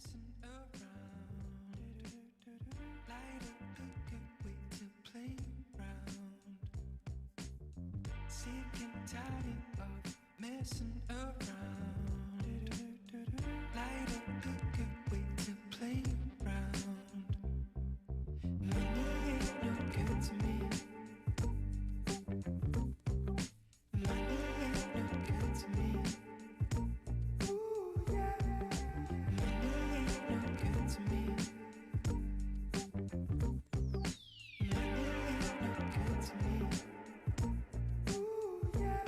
messing around. Light up a good way to play around. Sick and tired of messing around. Light up a good way to play around. Money ain't no good to me. Money ain't no good to me. Ooh, yeah. Money ain't no good to me. Money ain't no good to me. Ooh, yeah.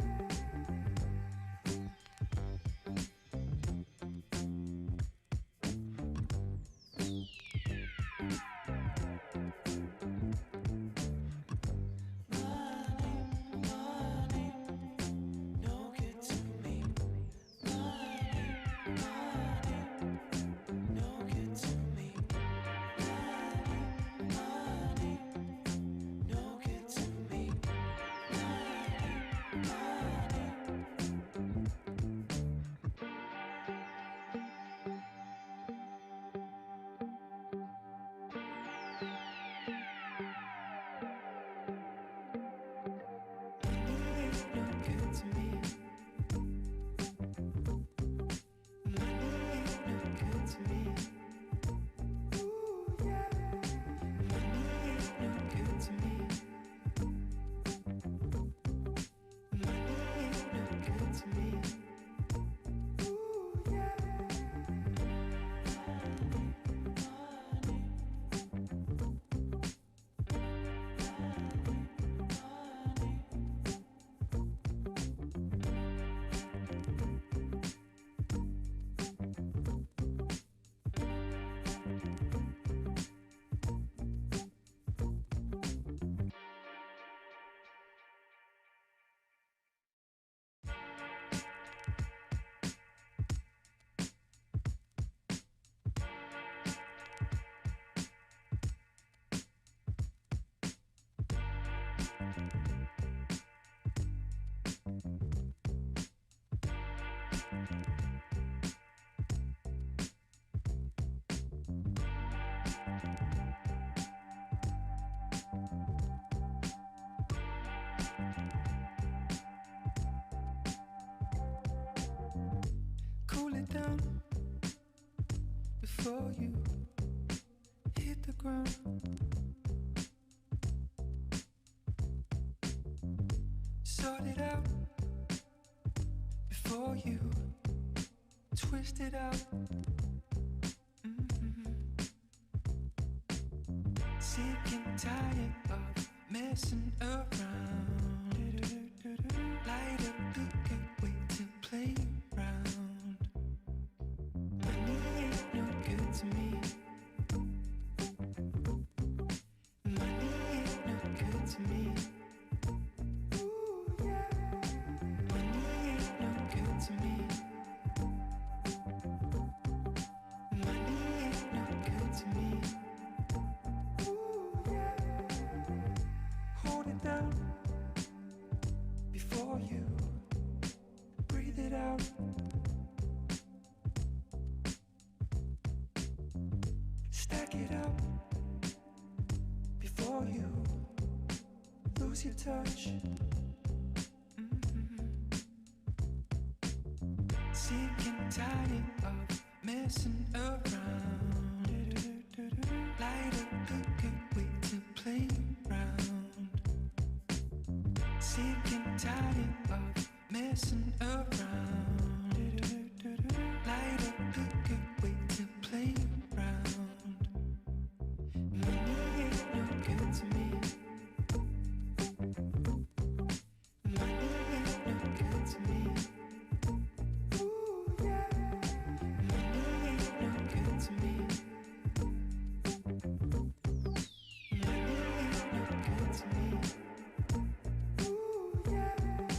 Cool it down before you hit the ground. Sort it out before you twist it out. Sick and tired of messing around. Light up a good way to play around. Money ain't no good to me. Money ain't no good to me. Ooh, yeah. Money ain't no good to me. Money ain't no good to me. Ooh, yeah. Hold it down before you breathe it out. Stack it up before you lose your touch. Sick and tired of messing around. Light up a good way to play around. Sick and tired of messing around. Light up a good way to play around. Money ain't no good to me. Money ain't no good to me. Ooh, yeah. Money ain't no good to me. Money ain't no good to me. Ooh, yeah.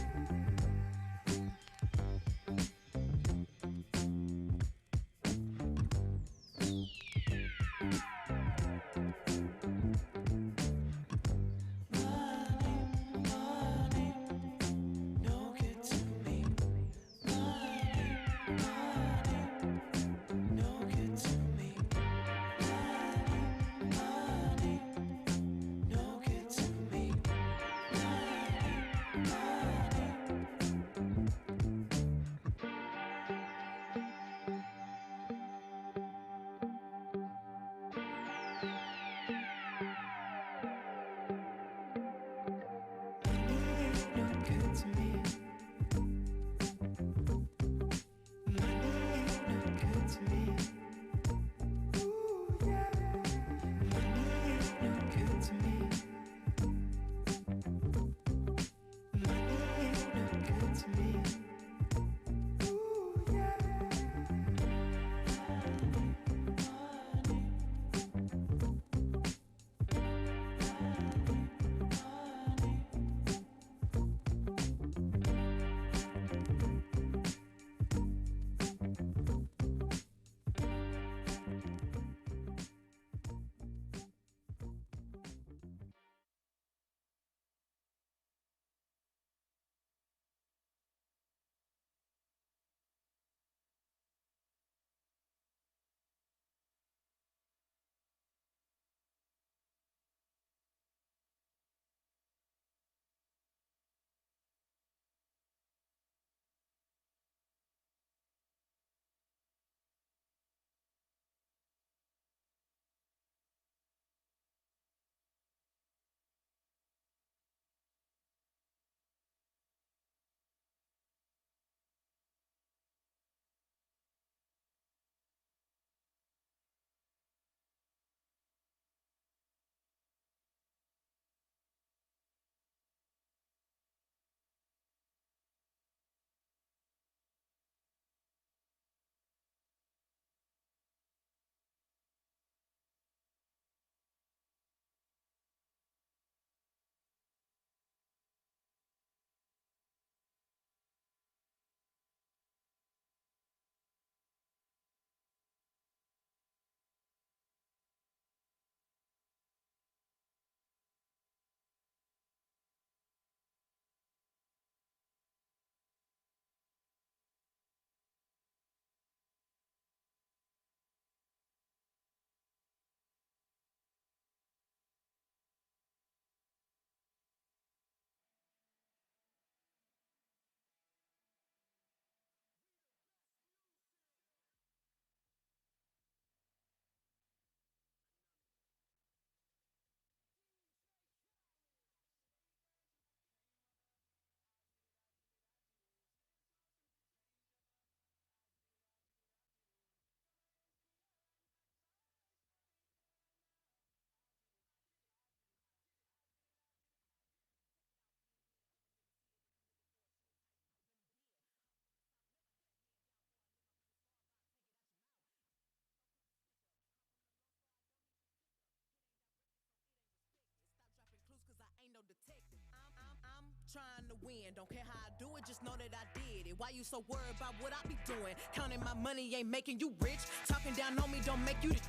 to win. Don't care how I do it, just know that I did it. Why you so worried about what I be doing? Counting my money ain't making you rich. Talking down on me don't make you the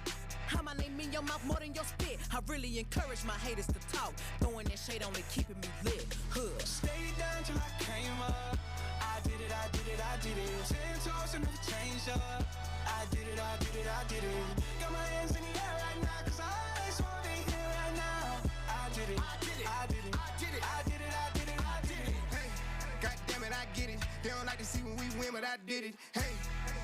how my name in your mouth more than your spit. I really encourage my haters to talk. Throwing that shade only keeping me lit. Hood. Stayed down till I came up. I did it, I did it, I did it. 10 toes and never changed up. I did it, I did it, I did it. Got my hands in the air right now, cause I just wanna be here right now. I did it, I did it, I did it, I did it, I did it, I did it, I did it. Hey, goddammit, I get it. They don't like to see when we win, but I did it. Hey,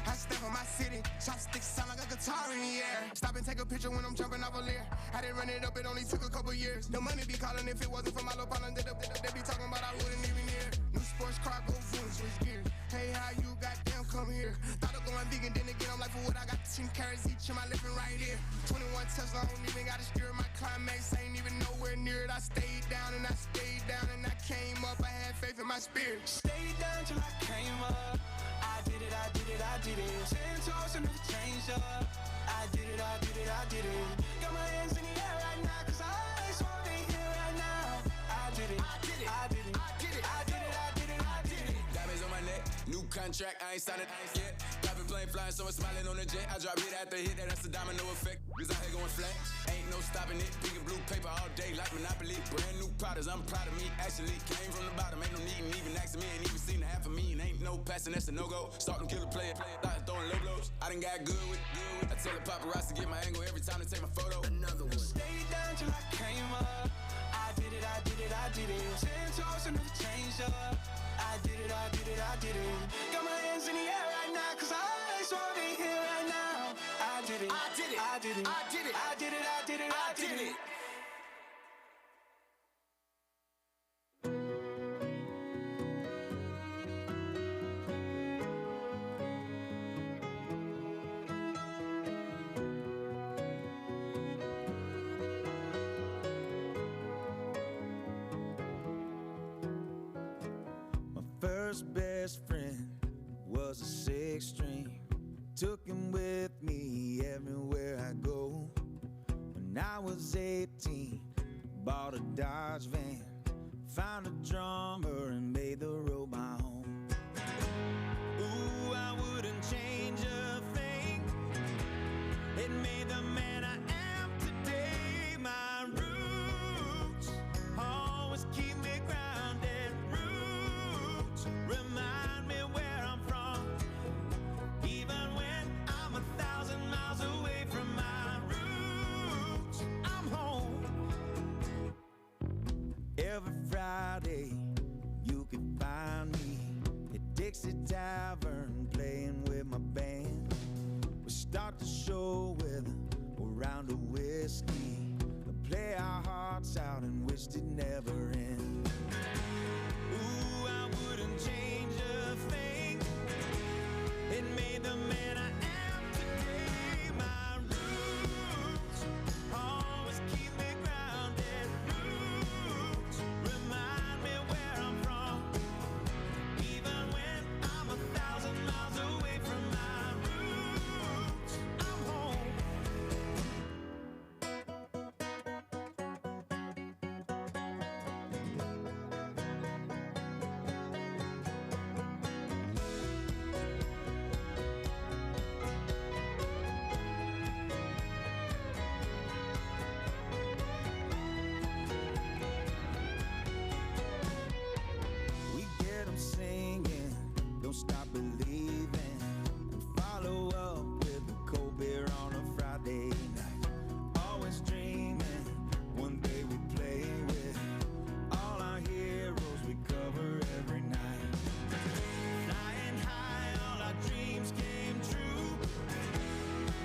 I step on my city, chopsticks sound like a guitar in the air. Stop and take a picture when I'm jumping off a leer. I didn't run it up, it only took a couple years. The money be calling if it wasn't for my little partner. They be talking about I wouldn't even hear. New sports car, go boom, switch gears. Hey, how you goddamn come here? Thought of going vegan, then again I'm like, for what I got 10 carrots each in my living right here. 21 Tesla, I don't even gotta steer. My climax ain't even nowhere near it. I stayed down and I stayed down and I came up. I had faith in my spirit. Stayed down till I came up. I did it, I did it, I did it. 10 toes and never changed up. I did it, I did it, I did it. Got my hands in the air right now, cause I just wanna be here right now. I did it, I did it, I did it, I did it, I did it, I did it, I did it. Diamonds on my neck, new contract, I ain't signed it yet. Private plane flying, so I'm smiling on the jet. I drop hit after hit, that's a domino effect. Cause I ain't going flat, ain't no stopping it. Pink and blue paper all day, like Monopoly. Brand new products, I'm proud of me. Actually came from the bottom, ain't no need in even asking me. Ain't even seen the half of me, and ain't no passing, that's a no-go. Starting kill a player, start throwing low blows. I done got good with. I tell the paparazzi to get my angle every time they take my photo. Another one. Stayed down till I came up. I did it, I did it, I did it. 10 toes and never changed up. I did it, I did it, I did it. Got my hands in the air right now, cause I just wanna be here right now. I did it, I did it, I did it, I did it, I did it, I did it, I did it. First best friend was a six string. Took him with me everywhere I go. When I was 18, bought a Dodge van. Found a drummer and made the road my home. Ooh, I wouldn't change a thing. It made the man I am today. My roots always keep me grounded. Roots remind me where I'm from. Even when I'm 1,000 miles away from my roots, I'm home. Every Friday you can find me at Dixie Tavern playing with my band. We start the show with a round of whiskey, play our hearts out and wish it never end. Ooh, I wouldn't change a thing. It made the man I am today. My roots always keep me grounded. Roots remind me where I'm from. Even when I'm 1,000 miles away from my roots, I'm home. We get 'em singing, don't stop believing, and follow up with a cold beer on a Friday night. Always dreaming, one day we play with all our heroes we cover every night. Flying high, all our dreams came true.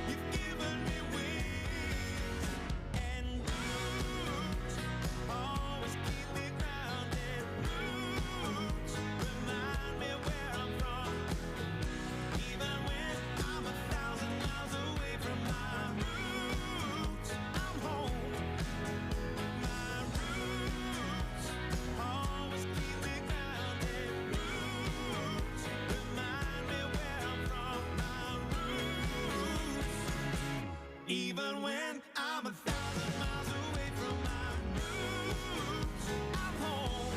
You've given me wings and roots. Always keep me grounded. Roots remind me where I'm from. Even when I'm 1,000 miles away from my roots, I'm home. My roots always keep me grounded. Roots remind me where I'm from. My roots. Even when I'm 1,000 miles away from my roots, I'm home.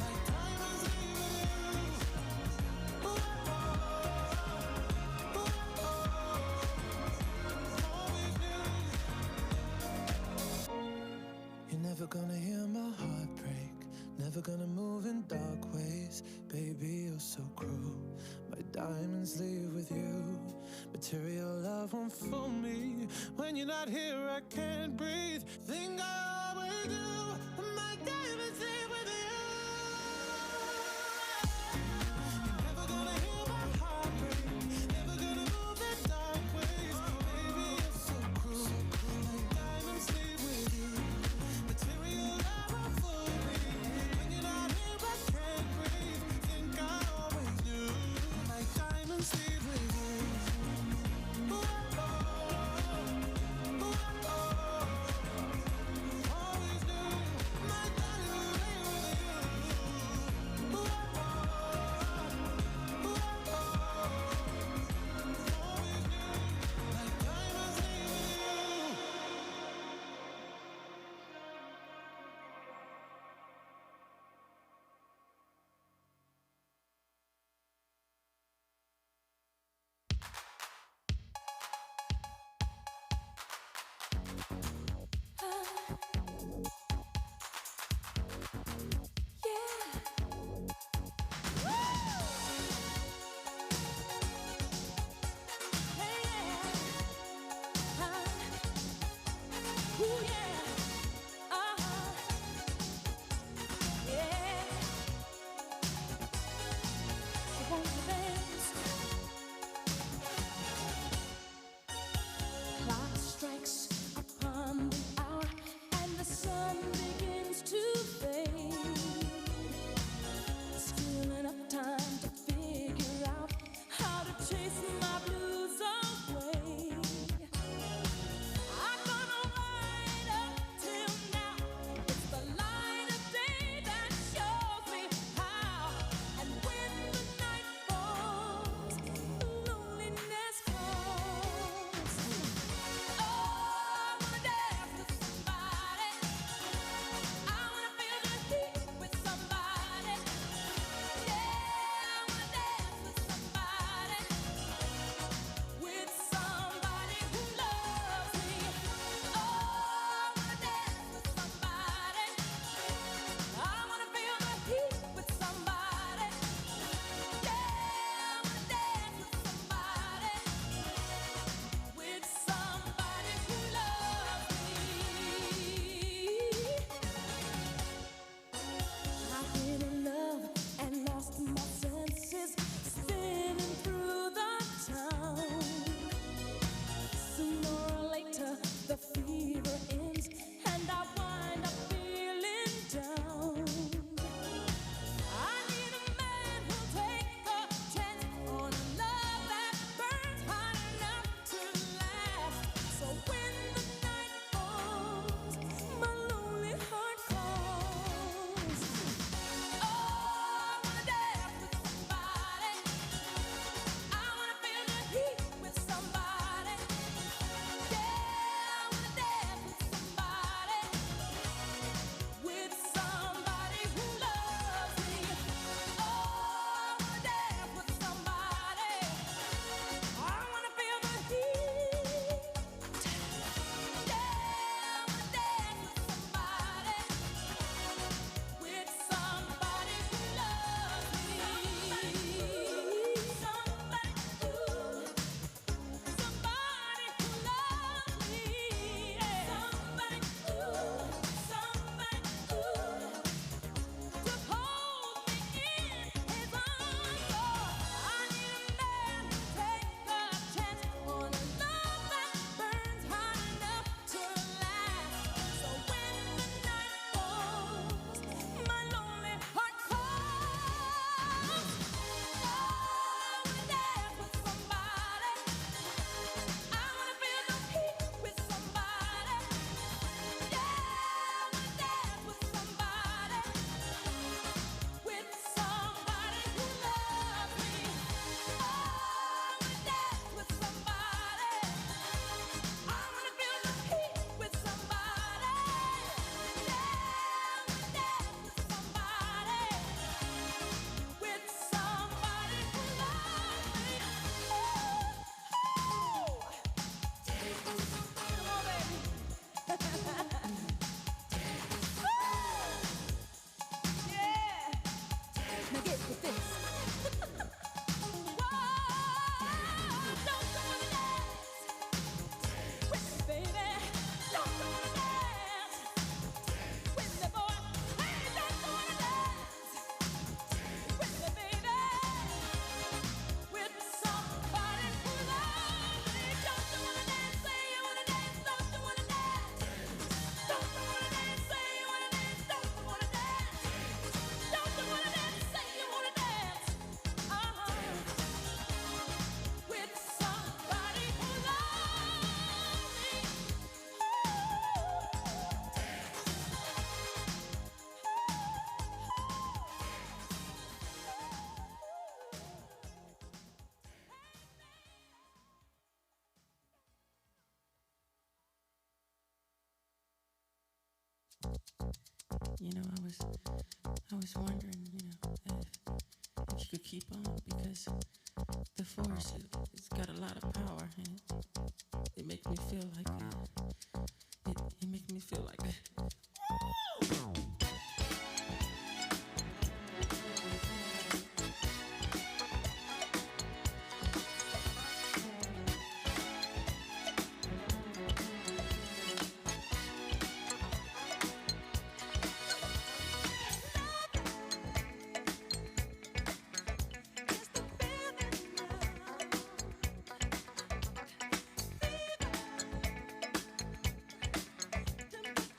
My diamonds leave with you. Ooh, oh, ooh, oh, always knew. You're never gonna hear my heart break, never gonna move in dark ways. Baby, you're so cruel. My diamonds leave with you. Material love won't fool me. When you're not here, I can't breathe. Think I always do. My diamonds leave with you. You're never gonna hear my heart break, never gonna move in dark ways. Baby, you're so cruel. My diamonds leave with you. Material love won't fool me. When you're not here, I can't breathe. Think I always knew. My diamonds leave with you. Ooh, oh, ooh, oh, always knew. You know, I was wondering, you know, if you could keep on, because the force, it's got a lot of power, and it makes me feel like it makes me feel like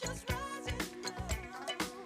Just rising up.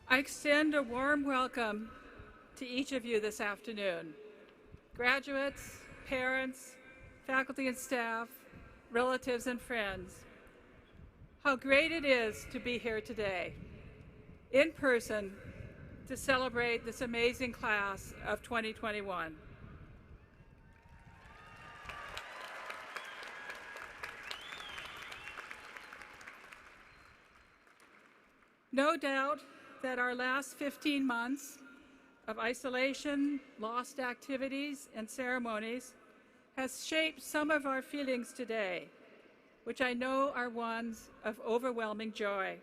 I extend a warm welcome to each of you this afternoon. Graduates, parents, faculty and staff, relatives and friends. How great it is to be here today, in person, to celebrate this amazing class of 2021. No doubt that our last 15 months of isolation, lost activities, and ceremonies has shaped some of our feelings today, which I know are ones of overwhelming joy.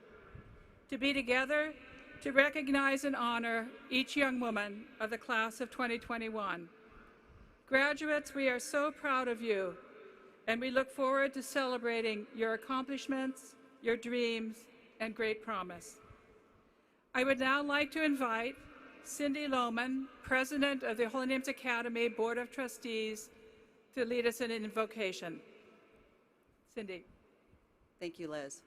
To be together, to recognize and honor each young woman of the class of 2021. Graduates, we are so proud of you, and we look forward to celebrating your accomplishments, your dreams, and great promise. I would now like to invite Cindy Lohman, President of the Holy Names Academy Board of Trustees, to lead us in an invocation. Cindy. Thank you, Liz.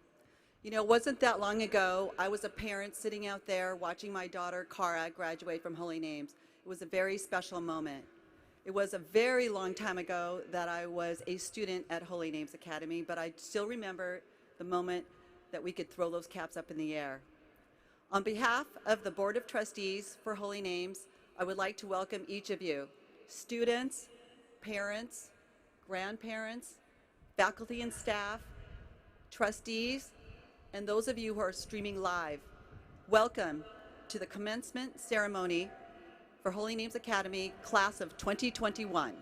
You know, it wasn't that long ago, I was a parent sitting out there watching my daughter, Cara, graduate from Holy Names. It was a very special moment. It was a very long time ago that I was a student at Holy Names Academy, but I still remember the moment that we could throw those caps up in the air. On behalf of the Board of Trustees for Holy Names, I would like to welcome each of you, students, parents, grandparents, faculty and staff, trustees, and those of you who are streaming live. Welcome to the commencement ceremony for Holy Names Academy Class of 2021.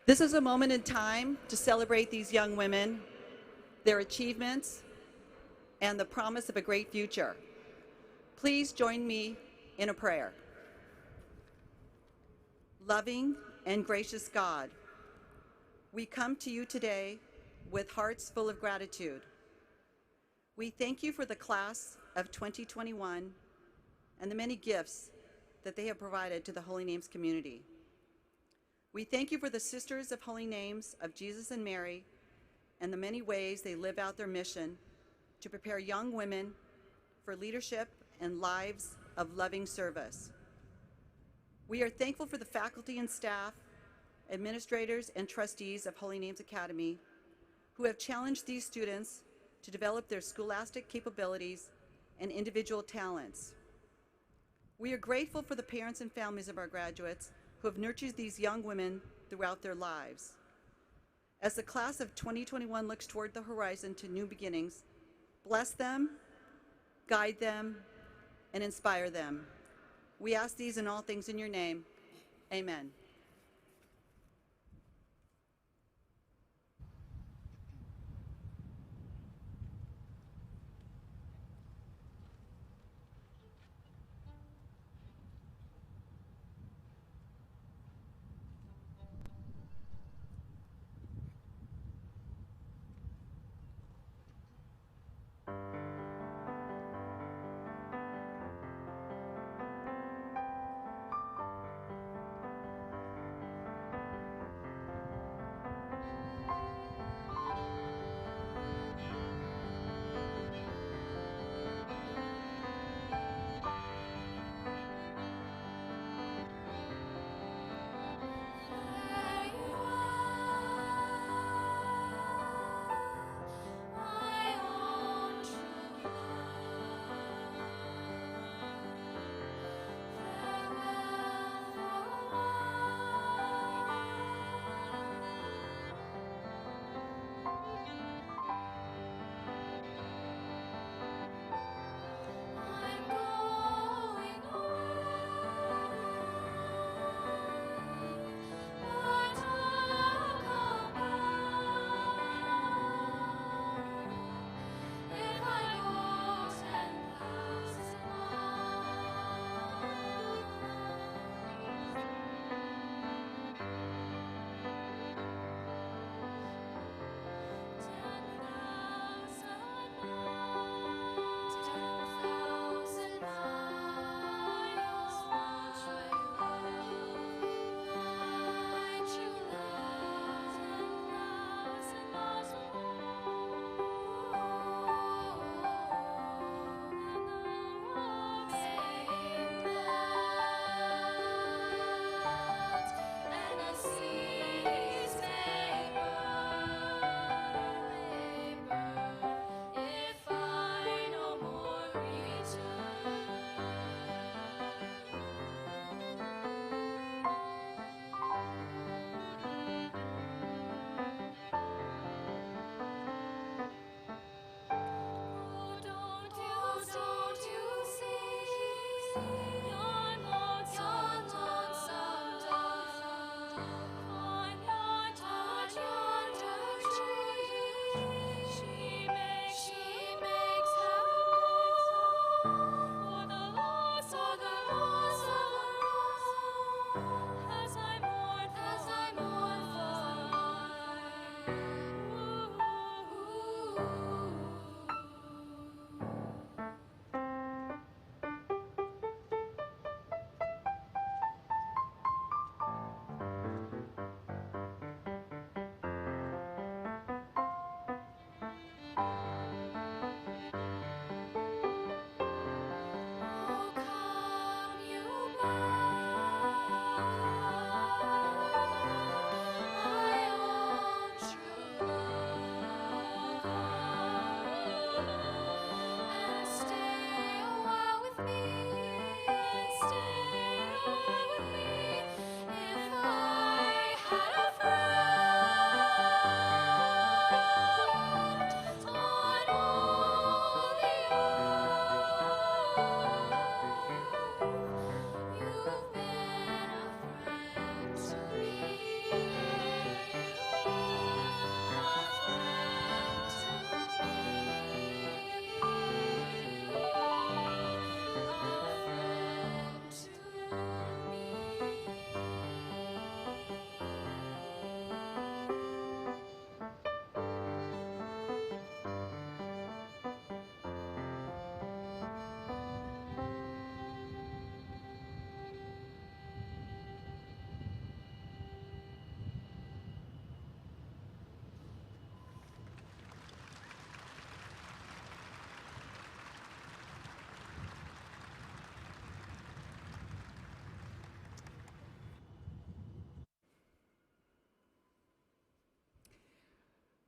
This is a moment in time to celebrate these young women, their achievements, and the promise of a great future. Please join me in a prayer. Loving and gracious God, we come to you today with hearts full of gratitude. We thank you for the class of 2021 and the many gifts that they have provided to the Holy Names community. We thank you for the Sisters of Holy Names of Jesus and Mary and the many ways they live out their mission to prepare young women for leadership and lives of loving service. We are thankful for the faculty and staff, administrators and trustees of Holy Names Academy who have challenged these students to develop their scholastic capabilities and individual talents. We are grateful for the parents and families of our graduates who have nurtured these young women throughout their lives. As the class of 2021 looks toward the horizon to new beginnings, bless them, guide them, and inspire them. We ask these and all things in your name. Amen.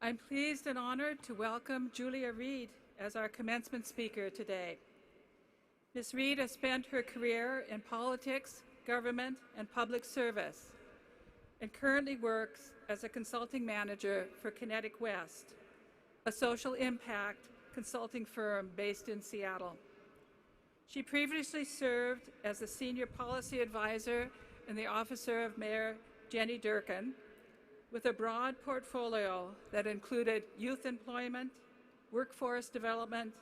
I'm pleased and honored to welcome Julia Reed as our commencement speaker today. Ms. Reed has spent her career in politics, government, and public service, and currently works as a consulting manager for Kinetic West, a social impact consulting firm based in Seattle. She previously served as a senior policy advisor in the Office of Mayor Jenny Durkin, with a broad portfolio that included youth employment, workforce development,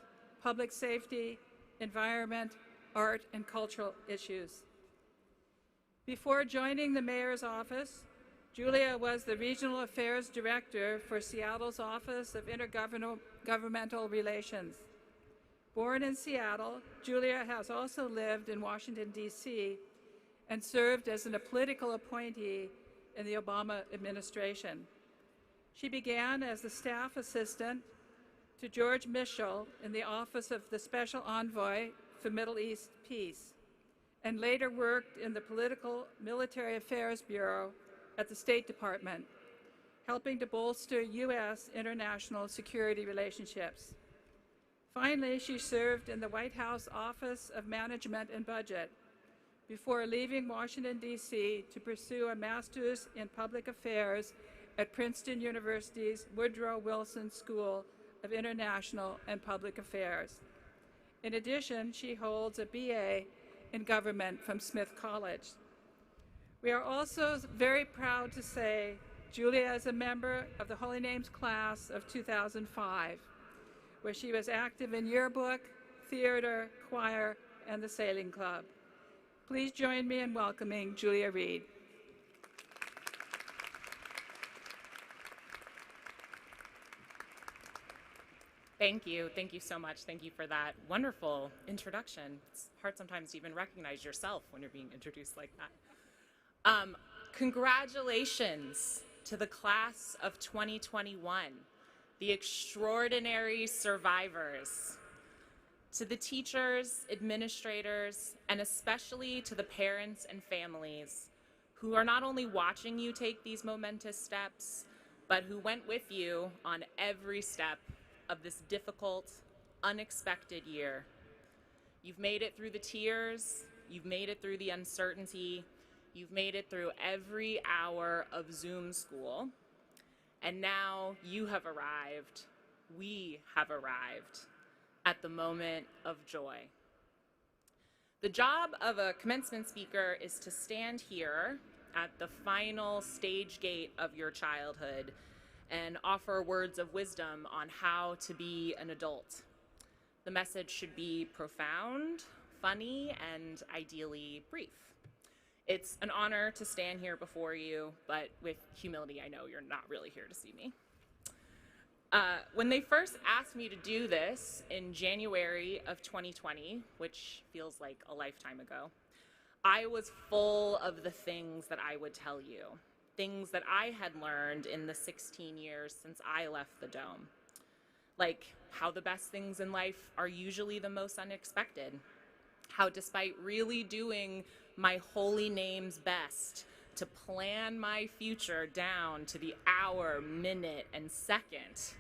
public safety, environment, art, and cultural issues. Before joining the mayor's office, Julia was the Regional Affairs Director for Seattle's Office of Intergovernmental Relations. Born in Seattle, Julia has also lived in Washington, D.C., and served as a political appointee in the Obama administration. She began as a staff assistant to George Mitchell in the Office of the Special Envoy for Middle East Peace, and later worked in the Political Military Affairs Bureau at the State Department, helping to bolster U.S. international security relationships. Finally, she served in the White House Office of Management and Budget before leaving Washington, D.C. to pursue a master's in public affairs at Princeton University's Woodrow Wilson School of International and Public Affairs. In addition, she holds a BA in government from Smith College. We are also very proud to say Julia is a member of the Holy Names class of 2005, where she was active in yearbook, theater, choir, and the sailing club. Please join me in welcoming Julia Reed. Thank you so much. Thank you for that wonderful introduction. It's hard sometimes to even recognize yourself when you're being introduced like that. Congratulations to the class of 2021, the extraordinary survivors. To the teachers, administrators, and especially to the parents and families who are not only watching you take these momentous steps, but who went with you on every step of this difficult, unexpected year. You've made it through the tears, you've made it through the uncertainty, you've made it through every hour of Zoom school, and now you have arrived, we have arrived at the moment of joy. The job of a commencement speaker is to stand here at the final stage gate of your childhood and offer words of wisdom on how to be an adult. The message should be profound, funny, and ideally brief. It's an honor to stand here before you, but with humility, I know you're not really here to see me. When they first asked me to do this in January of 2020, which feels like a lifetime ago, I was full of the things that I would tell you, things that I had learned in the 16 years since I left the Dome. Like how the best things in life are usually the most unexpected. How despite really doing my holy name's best to plan my future down to the hour, minute, and second,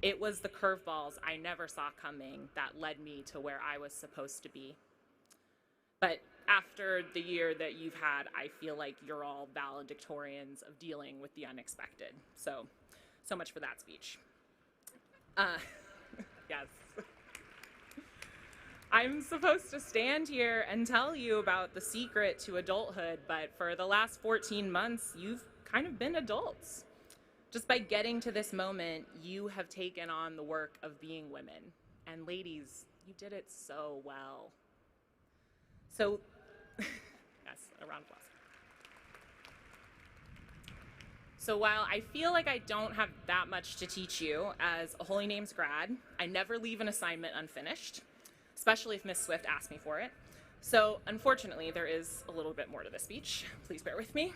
it was the curveballs I never saw coming that led me to where I was supposed to be. But after the year that you've had, I feel like you're all valedictorians of dealing with the unexpected. So much for that speech. Yes. I'm supposed to stand here and tell you about the secret to adulthood, but for the last 14 months, you've kind of been adults. Just by getting to this moment, you have taken on the work of being women. And ladies, you did it so well. So, yes, a round of applause. So while I feel like I don't have that much to teach you as a Holy Names grad, I never leave an assignment unfinished, especially if Miss Swift asks me for it. So unfortunately, there is a little bit more to this speech. Please bear with me.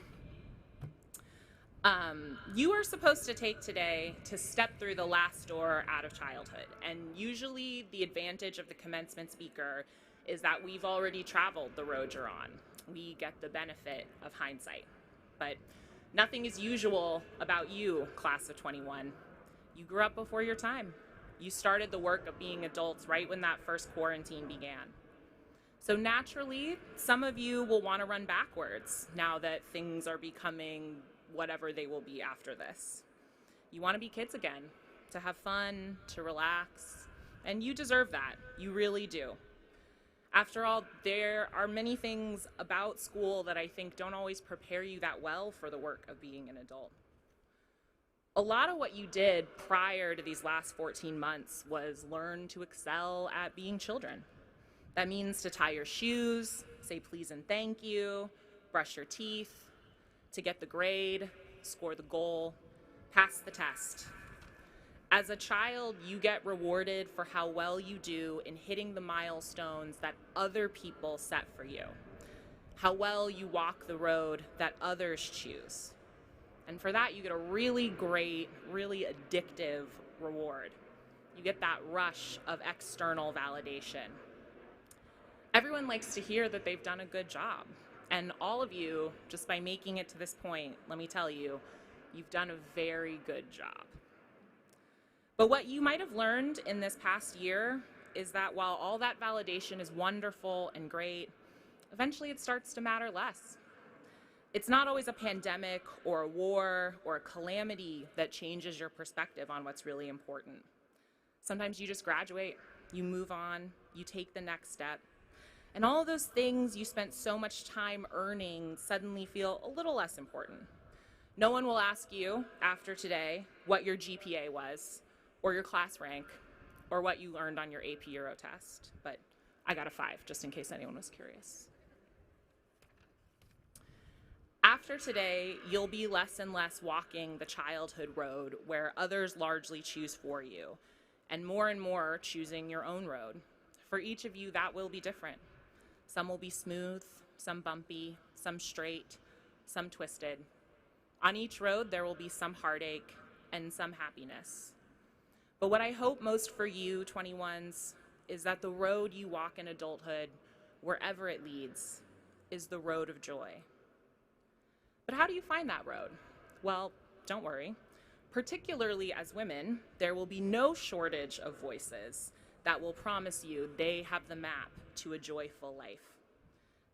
You are supposed to take today to step through the last door out of childhood. And usually the advantage of the commencement speaker is that we've already traveled the road you're on. We get the benefit of hindsight. But nothing is usual about you, class of 21. You grew up before your time. You started the work of being adults right when that first quarantine began. So naturally, some of you will want to run backwards now that things are becoming whatever they will be after this. You want to be kids again, to have fun, to relax, and you deserve that. You really do. After all, there are many things about school that I think don't always prepare you that well for the work of being an adult. A lot of what you did prior to these last 14 months was learn to excel at being children. That means to tie your shoes, say please and thank you, brush your teeth, to get the grade, score the goal, pass the test. As a child, you get rewarded for how well you do in hitting the milestones that other people set for you, how well you walk the road that others choose. And for that, you get a really great, really addictive reward. You get that rush of external validation. Everyone likes to hear that they've done a good job. And all of you, just by making it to this point, let me tell you, you've done a very good job. But what you might have learned in this past year is that while all that validation is wonderful and great, eventually it starts to matter less. It's not always a pandemic or a war or a calamity that changes your perspective on what's really important. Sometimes you just graduate, you move on, you take the next step, and all of those things you spent so much time earning suddenly feel a little less important. No one will ask you after today what your GPA was, or your class rank, or what you learned on your AP Euro test, but I got a 5, just in case anyone was curious. After today, you'll be less and less walking the childhood road where others largely choose for you, and more choosing your own road. For each of you, that will be different. Some will be smooth, some bumpy, some straight, some twisted. On each road, there will be some heartache and some happiness. But what I hope most for you, 21s, is that the road you walk in adulthood, wherever it leads, is the road of joy. But how do you find that road? Well, don't worry. Particularly as women, there will be no shortage of voices that will promise you they have the map to a joyful life.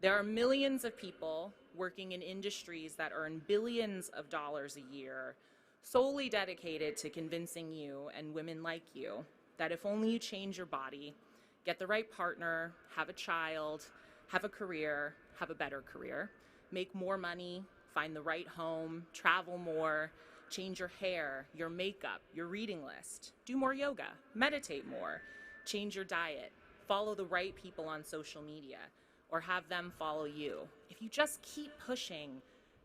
There are millions of people working in industries that earn billions of dollars a year, solely dedicated to convincing you and women like you that if only you change your body, get the right partner, have a child, have a career, have a better career, make more money, find the right home, travel more, change your hair, your makeup, your reading list, do more yoga, meditate more, change your diet, follow the right people on social media, or have them follow you. If you just keep pushing,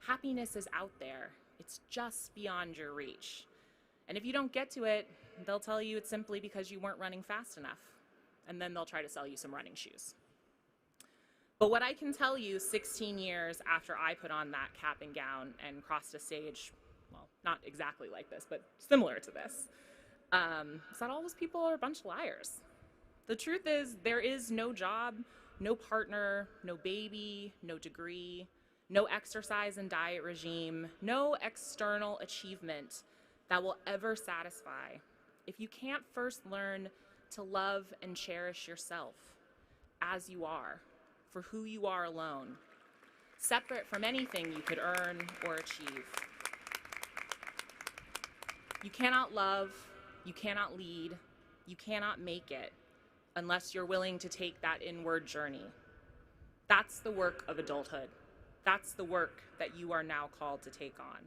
happiness is out there. It's just beyond your reach. And if you don't get to it, they'll tell you it's simply because you weren't running fast enough. And then they'll try to sell you some running shoes. But what I can tell you 16 years after I put on that cap and gown and crossed a stage, well, not exactly like this, but similar to this, is that all those people are a bunch of liars. The truth is there is no job, no partner, no baby, no degree, no exercise and diet regime, no external achievement that will ever satisfy if you can't first learn to love and cherish yourself as you are, for who you are alone, separate from anything you could earn or achieve. You cannot love, you cannot lead, you cannot make it unless you're willing to take that inward journey. That's the work of adulthood. That's the work that you are now called to take on.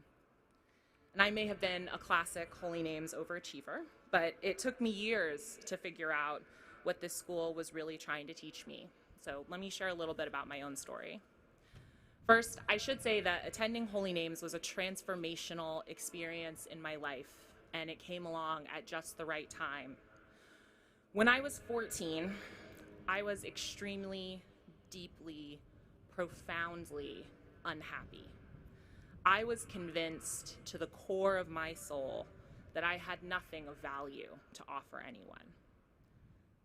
And I may have been a classic Holy Names overachiever, but it took me years to figure out what this school was really trying to teach me. So let me share a little bit about my own story. First, I should say that attending Holy Names was a transformational experience in my life, and it came along at just the right time. When I was 14, I was extremely, deeply, profoundly unhappy. I was convinced to the core of my soul that I had nothing of value to offer anyone.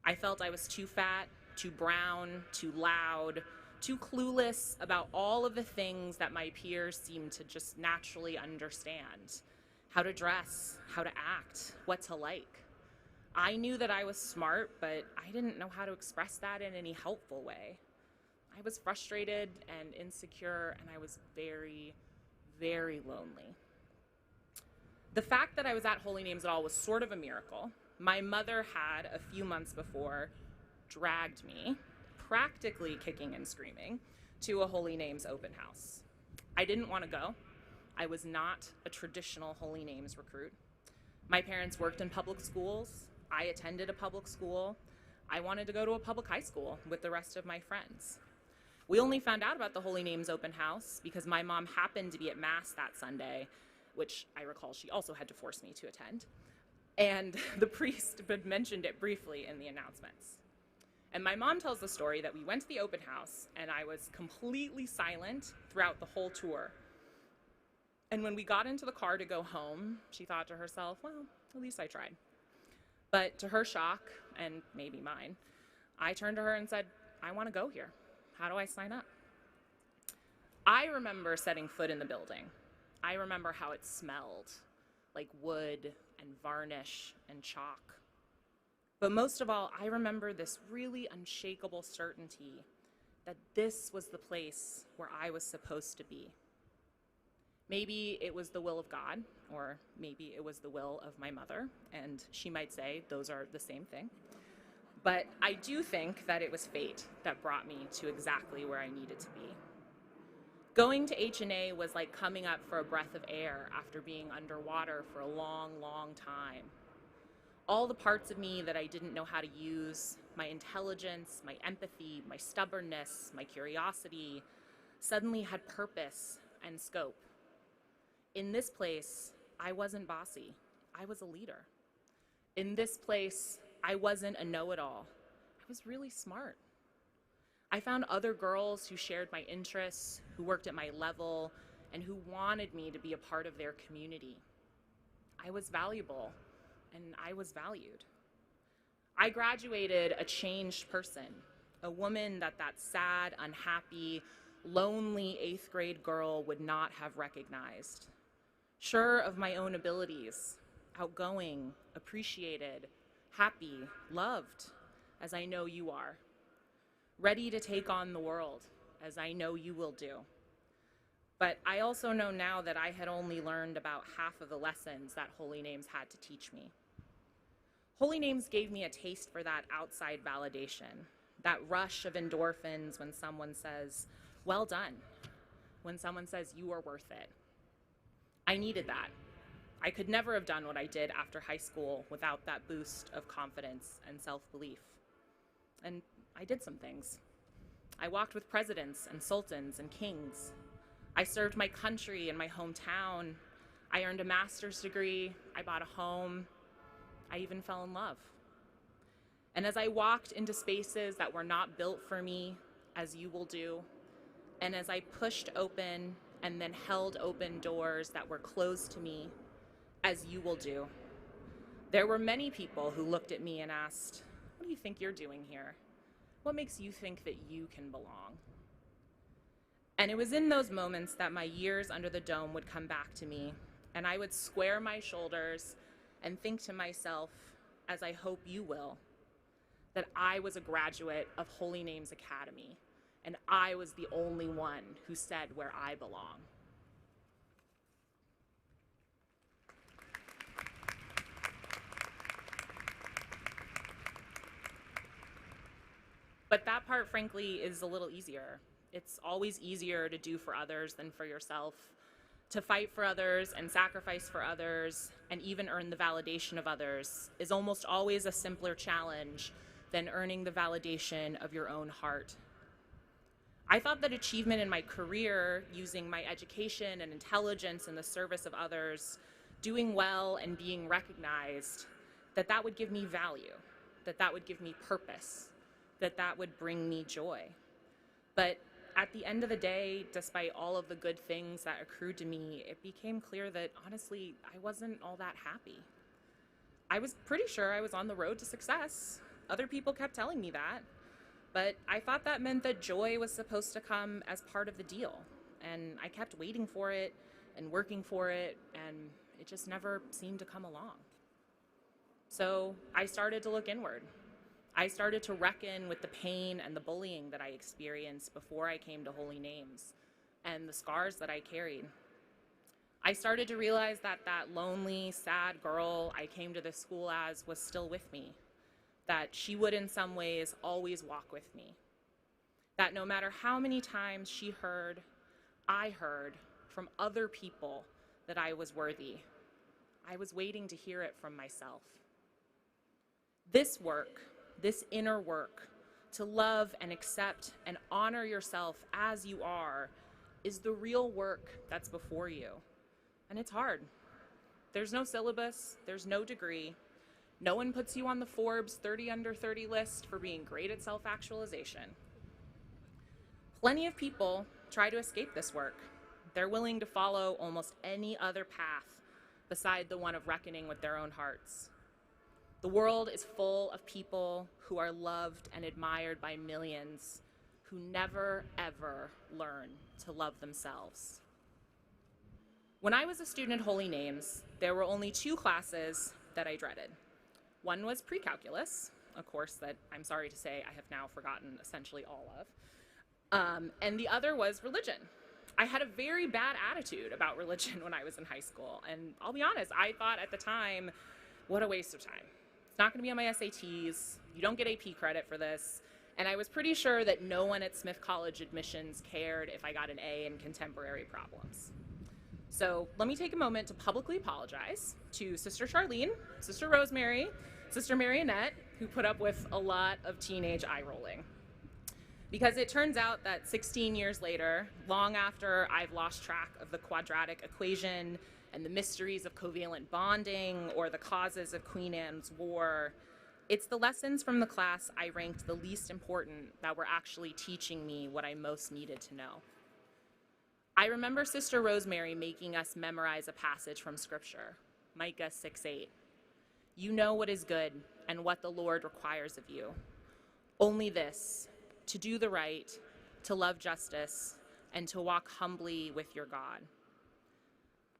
I felt I was too fat, too brown, too loud, too clueless about all of the things that my peers seemed to just naturally understand. how to dress, how to act, what to like. I knew that I was smart, but I didn't know how to express that in any helpful way. I was frustrated and insecure, and I was very, very lonely. The fact that I was at Holy Names at all was sort of a miracle. My mother had, a few months before, dragged me, practically kicking and screaming, to a Holy Names open house. I didn't want to go. I was not a traditional Holy Names recruit. My parents worked in public schools. I attended a public school. I wanted to go to a public high school with the rest of my friends. We only found out about the Holy Names open house because my mom happened to be at Mass that Sunday, which I recall she also had to force me to attend. And the priest had mentioned it briefly in the announcements. And my mom tells the story that we went to the open house and I was completely silent throughout the whole tour. And when we got into the car to go home, she thought to herself, well, at least I tried. But to her shock, and maybe mine, I turned to her and said, I want to go here. How do I sign up? I remember setting foot in the building. I remember how it smelled, like wood and varnish and chalk. But most of all, I remember this really unshakable certainty that this was the place where I was supposed to be. Maybe it was the will of God, or maybe it was the will of my mother, and she might say those are the same thing. But I do think that it was fate that brought me to exactly where I needed to be. Going to H&A was like coming up for a breath of air after being underwater for a long, long time. All the parts of me that I didn't know how to use, my intelligence, my empathy, my stubbornness, my curiosity, suddenly had purpose and scope. In this place, I wasn't bossy. I was a leader. In this place, I wasn't a know-it-all. I was really smart. I found other girls who shared my interests, who worked at my level, and who wanted me to be a part of their community. I was valuable, and I was valued. I graduated a changed person, a woman that sad, unhappy, lonely 8th grade girl would not have recognized. Sure of my own abilities, outgoing, appreciated, happy, loved, as I know you are. Ready to take on the world, as I know you will do. But I also know now that I had only learned about half of the lessons that Holy Names had to teach me. Holy Names gave me a taste for that outside validation, that rush of endorphins when someone says, well done, when someone says you are worth it. I needed that. I could never have done what I did after high school without that boost of confidence and self-belief. And I did some things. I walked with presidents and sultans and kings. I served my country and my hometown. I earned a master's degree. I bought a home. I even fell in love. And as I walked into spaces that were not built for me, as you will do, and as I pushed open and then held open doors that were closed to me, as you will do, there were many people who looked at me and asked, what do you think you're doing here? What makes you think that you can belong? And it was in those moments that my years under the dome would come back to me, and I would square my shoulders and think to myself, as I hope you will, that I was a graduate of Holy Names Academy, and I was the only one who said where I belong. But that part, frankly, is a little easier. It's always easier to do for others than for yourself. To fight for others and sacrifice for others and even earn the validation of others is almost always a simpler challenge than earning the validation of your own heart. I thought that achievement in my career, using my education and intelligence in the service of others, doing well and being recognized, that would give me value, that would give me purpose, that would bring me joy. But at the end of the day, despite all of the good things that accrued to me, it became clear that honestly, I wasn't all that happy. I was pretty sure I was on the road to success. Other people kept telling me that, but I thought that meant that joy was supposed to come as part of the deal. And I kept waiting for it and working for it, and it just never seemed to come along. So I started to look inward. I started to reckon with the pain and the bullying that I experienced before I came to Holy Names and the scars that I carried. I started to realize that that lonely, sad girl I came to this school as was still with me, that she would in some ways always walk with me, that no matter how many times I heard from other people that I was worthy, I was waiting to hear it from myself. This work, this inner work, to love and accept and honor yourself as you are, is the real work that's before you. And it's hard. There's no syllabus, there's no degree. No one puts you on the Forbes 30 under 30 list for being great at self-actualization. Plenty of people try to escape this work. They're willing to follow almost any other path beside the one of reckoning with their own hearts. The world is full of people who are loved and admired by millions who never, ever learn to love themselves. When I was a student at Holy Names, there were only 2 classes that I dreaded. One was pre-calculus, a course that I'm sorry to say I have now forgotten essentially all of, and the other was religion. I had a very bad attitude about religion when I was in high school, and I'll be honest, I thought at the time, what a waste of time. It's not gonna be on my SATs, you don't get AP credit for this, and I was pretty sure that no one at Smith College admissions cared if I got an A in contemporary problems. So let me take a moment to publicly apologize to Sister Charlene, Sister Rosemary, Sister Marionette, who put up with a lot of teenage eye rolling. Because it turns out that 16 years later, long after I've lost track of the quadratic equation and the mysteries of covalent bonding or the causes of Queen Anne's War, it's the lessons from the class I ranked the least important that were actually teaching me what I most needed to know. I remember Sister Rosemary making us memorize a passage from Scripture, Micah 6:8. You know what is good and what the Lord requires of you. Only this, to do the right, to love justice, and to walk humbly with your God.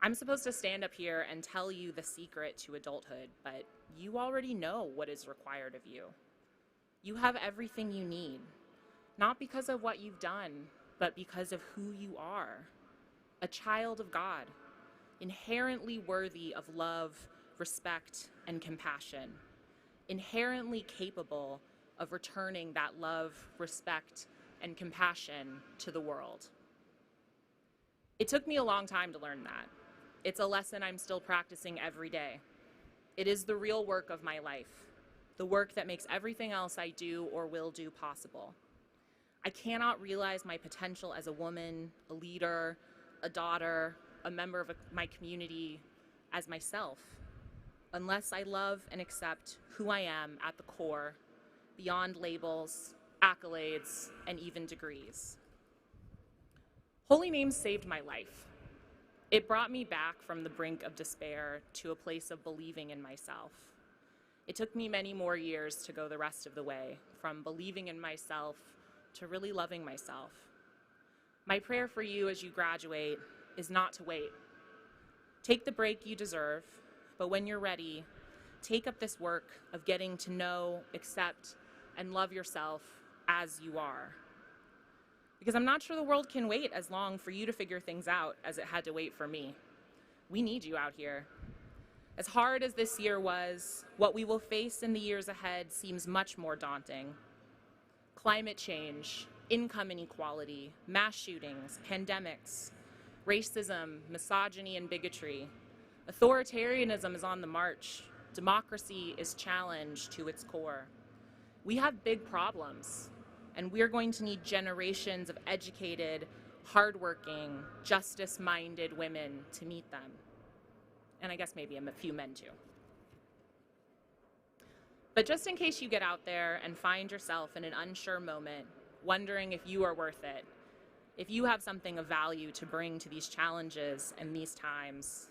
I'm supposed to stand up here and tell you the secret to adulthood, but you already know what is required of you. You have everything you need, not because of what you've done, but because of who you are, a child of God, inherently worthy of love, respect, and compassion, inherently capable of returning that love, respect, and compassion to the world. It took me a long time to learn that. It's a lesson I'm still practicing every day. It is the real work of my life, the work that makes everything else I do or will do possible. I cannot realize my potential as a woman, a leader, a daughter, a member of my community as myself, unless I love and accept who I am at the core, beyond labels, accolades, and even degrees. Holy Names saved my life. It brought me back from the brink of despair to a place of believing in myself. It took me many more years to go the rest of the way, from believing in myself to really loving myself. My prayer for you as you graduate is not to wait. Take the break you deserve, but when you're ready, take up this work of getting to know, accept, and love yourself as you are. Because I'm not sure the world can wait as long for you to figure things out as it had to wait for me. We need you out here. As hard as this year was, what we will face in the years ahead seems much more daunting. Climate change, income inequality, mass shootings, pandemics, racism, misogyny, and bigotry. Authoritarianism is on the march. Democracy is challenged to its core. We have big problems, and we're going to need generations of educated, hardworking, justice-minded women to meet them. And I guess maybe a few men too. But just in case you get out there and find yourself in an unsure moment, wondering if you are worth it, if you have something of value to bring to these challenges and these times,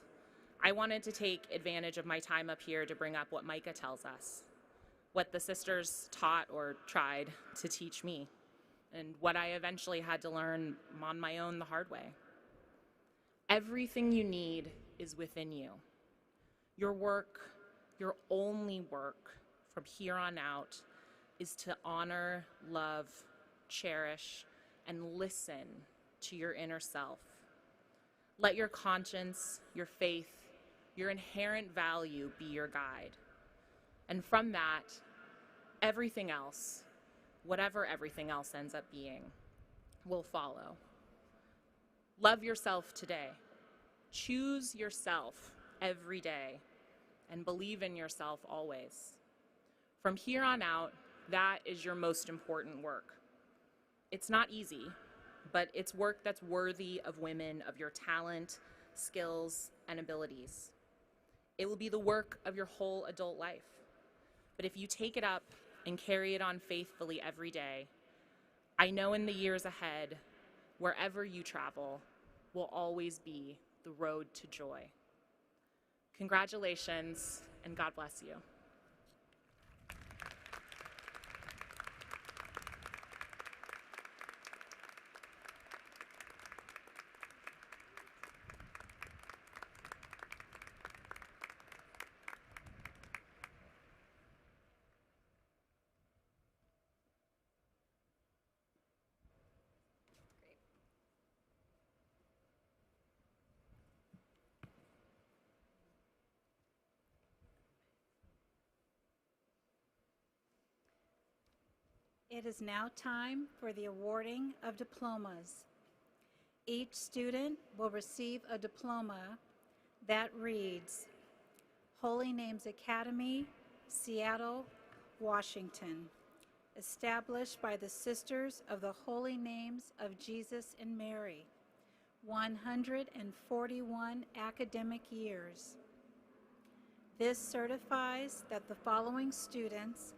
I wanted to take advantage of my time up here to bring up what Micah tells us, what the sisters taught or tried to teach me, and what I eventually had to learn on my own the hard way. Everything you need is within you. Your work, your only work from here on out, is to honor, love, cherish, and listen to your inner self. Let your conscience, your faith, your inherent value be your guide. And from that, everything else, whatever everything else ends up being, will follow. Love yourself today. Choose yourself every day, and believe in yourself always. From here on out, that is your most important work. It's not easy, but it's work that's worthy of women of your talent, skills, and abilities. It will be the work of your whole adult life. But if you take it up and carry it on faithfully every day, I know in the years ahead, wherever you travel, will always be the road to joy. Congratulations, and God bless you. It is now time for the awarding of diplomas. Each student will receive a diploma that reads, Holy Names Academy, Seattle, Washington, established by the Sisters of the Holy Names of Jesus and Mary, 141 academic years. This certifies that the following students,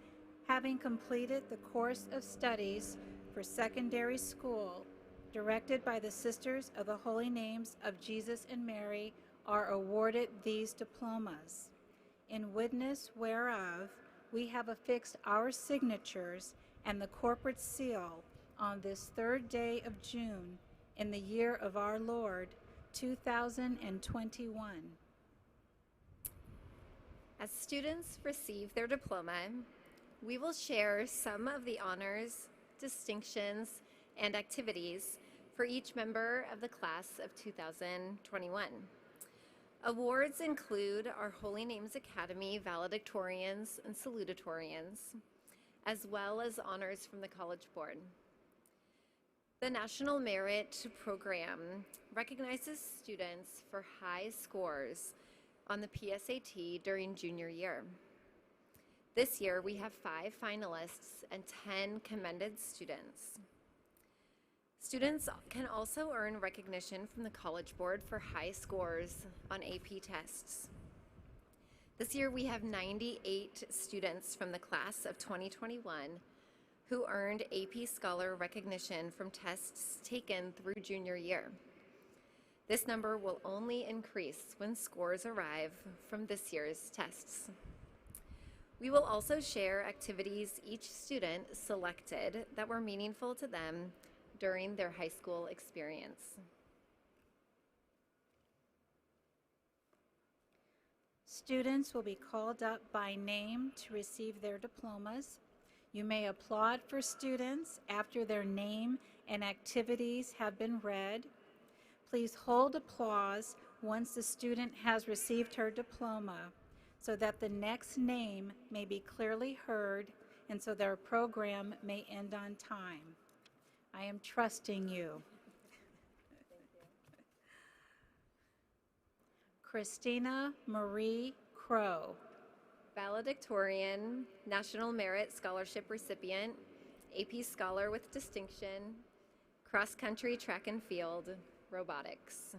having completed the course of studies for secondary school directed by the Sisters of the Holy Names of Jesus and Mary, are awarded these diplomas. In witness whereof, we have affixed our signatures and the corporate seal on this 3rd day of June in the year of our Lord, 2021. As students receive their diploma, we will share some of the honors, distinctions, and activities for each member of the class of 2021. Awards include our Holy Names Academy valedictorians and salutatorians, as well as honors from the College Board. The National Merit Program recognizes students for high scores on the PSAT during junior year. This year, we have 5 finalists and 10 commended students. Students can also earn recognition from the College Board for high scores on AP tests. This year, we have 98 students from the class of 2021 who earned AP Scholar recognition from tests taken through junior year. This number will only increase when scores arrive from this year's tests. We will also share activities each student selected that were meaningful to them during their high school experience. Students will be called up by name to receive their diplomas. You may applaud for students after their name and activities have been read. Please hold applause once the student has received her diploma, so that the next name may be clearly heard and so their program may end on time. I am trusting you. Christina Marie Crow. Valedictorian, National Merit Scholarship recipient, AP Scholar with distinction, cross country, track and field, robotics.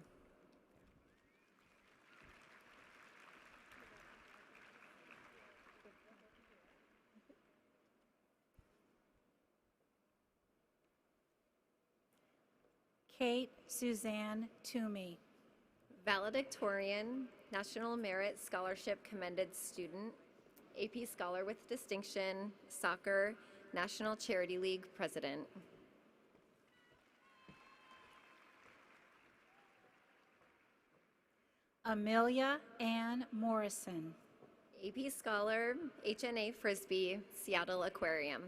Kate Suzanne Toomey. Valedictorian, National Merit Scholarship commended student, AP Scholar with distinction, soccer, National Charity League president. Amelia Ann Morrison. AP Scholar, HNA Frisbee, Seattle Aquarium.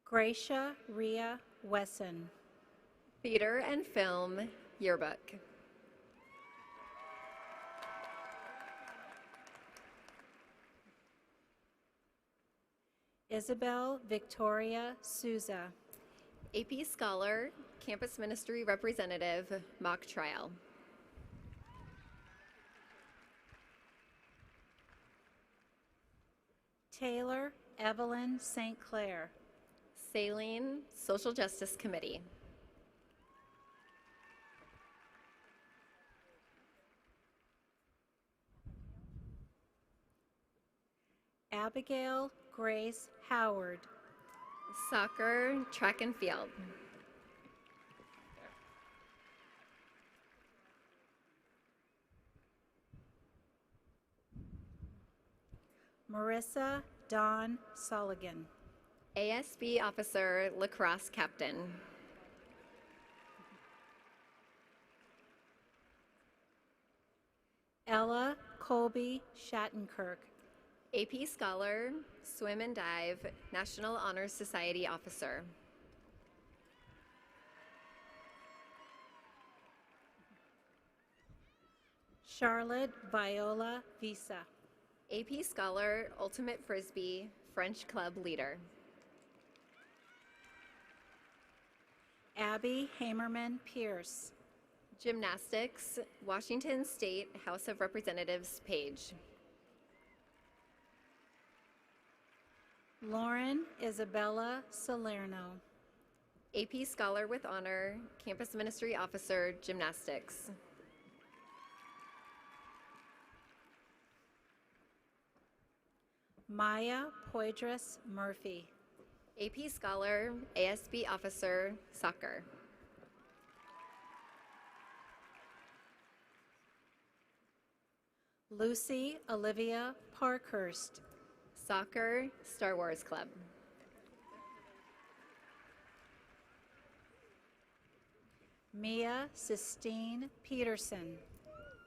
Gracia Rhea Wesson. Theater and Film, Yearbook. Isabel Victoria Souza. AP Scholar, Campus Ministry Representative, Mock Trial. Taylor Evelyn St. Clair. Saline, Social Justice Committee. Abigail Grace Howard. Soccer, Track and Field. Marissa Dawn Soligan. ASB Officer, Lacrosse Captain. Ella Colby Shattenkirk. AP Scholar, Swim and Dive, National Honor Society Officer. Charlotte Viola Visa. AP Scholar, Ultimate Frisbee, French Club Leader. Abby Hamerman Pierce. Gymnastics, Washington State House of Representatives page. Lauren Isabella Salerno. AP Scholar with Honor, Campus Ministry Officer, Gymnastics. Maya Poydras Murphy. AP Scholar, ASB Officer, Soccer. Lucy Olivia Parkhurst. Soccer, Star Wars Club. Mia Sistine Peterson.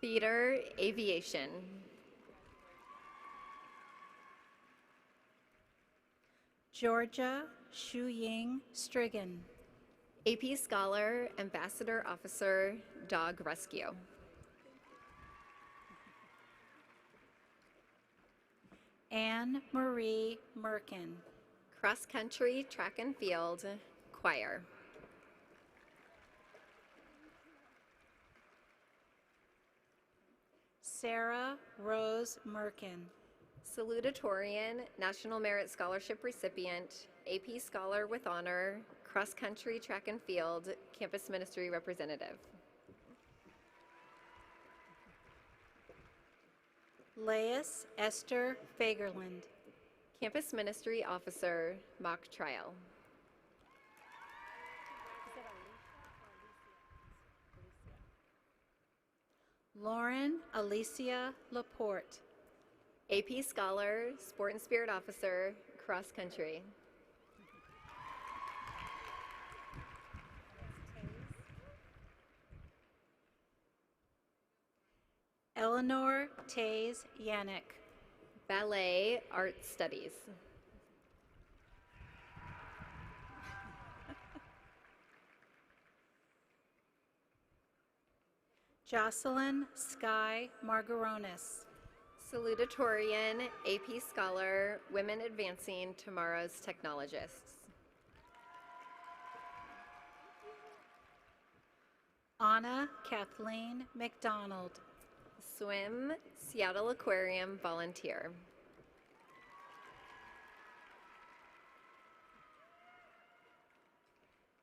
Theater, Aviation. Georgia Shuying Strigan. AP Scholar, Ambassador Officer, Dog Rescue. Anne Marie Merkin. Cross Country, Track and Field, Choir. Sarah Rose Merkin. Salutatorian, National Merit Scholarship recipient, AP Scholar with Honor, Cross Country, Track and Field, Campus Ministry Representative. Lais Esther Fagerland. Campus Ministry Officer, Mock Trial. Lauren Alicia Laporte. AP Scholar, Sport and Spirit Officer, Cross Country. Eleanor Taze Yannick. Ballet, Art Studies. Jocelyn Sky Margaronis. Salutatorian, AP Scholar, Women Advancing Tomorrow's Technologists. Anna Kathleen McDonald. Swim, Seattle Aquarium Volunteer.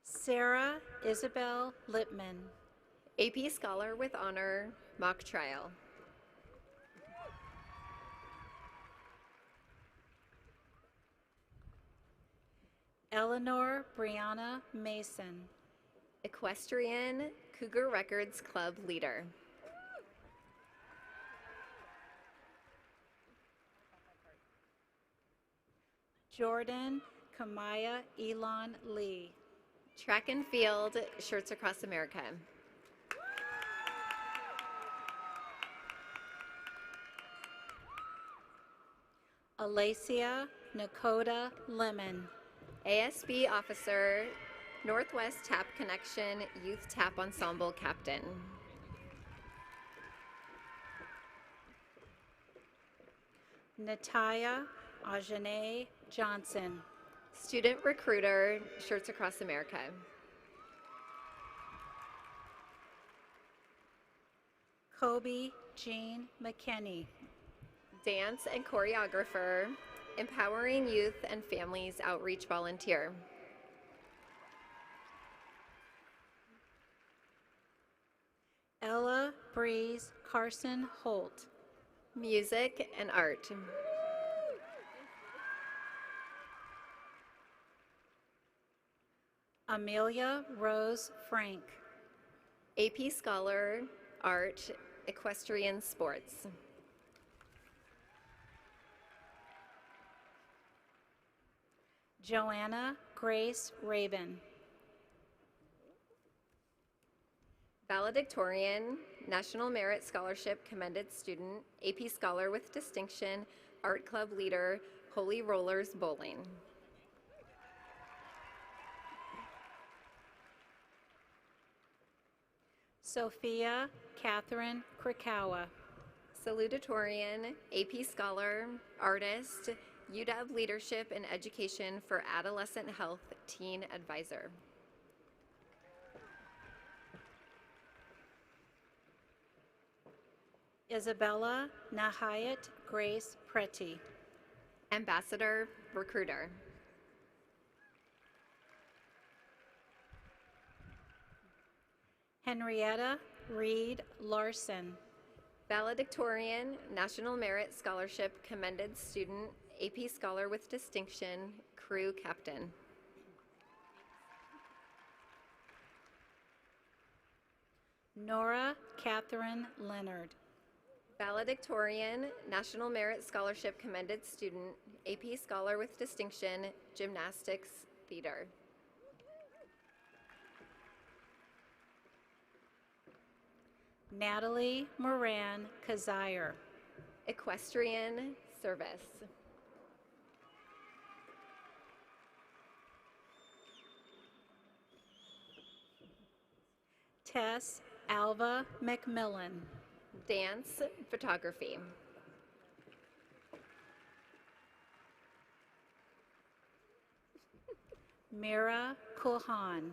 Sarah Isabel Lippman. AP Scholar with Honor, Mock Trial. Eleanor Brianna Mason. Equestrian, Cougar Records Club Leader. Jordan Kamaya Elon Lee. Track and field, Shirts Across America. Alacia Nakota Lemon. ASB officer, Northwest Tap Connection Youth Tap Ensemble captain. Nataya Ajane Johnson. Student recruiter, Shirts Across America. Kobe Jean McKinney. Dance and choreographer, Empowering Youth and Families Outreach volunteer. Ella Breeze Carson Holt. Music and art. Amelia Rose Frank. AP Scholar, Art, Equestrian Sports. Joanna Grace Rabin. Valedictorian, National Merit Scholarship Commended Student, AP Scholar with Distinction, Art Club Leader, Holy Rollers Bowling. Sophia Catherine Krakawa. Salutatorian, AP Scholar, Artist, UW Leadership and Education for Adolescent Health Teen Advisor. Isabella Nahayat Grace Pretty. Ambassador, Recruiter. Henrietta Reed Larson. Valedictorian, National Merit Scholarship Commended Student, AP Scholar with Distinction, Crew Captain. Nora Catherine Leonard. Valedictorian, National Merit Scholarship Commended Student, AP Scholar with Distinction, Gymnastics Theater. Natalie Moran Kazire. Equestrian Service. Tess Alva McMillan. Dance Photography. Mira Kulhan.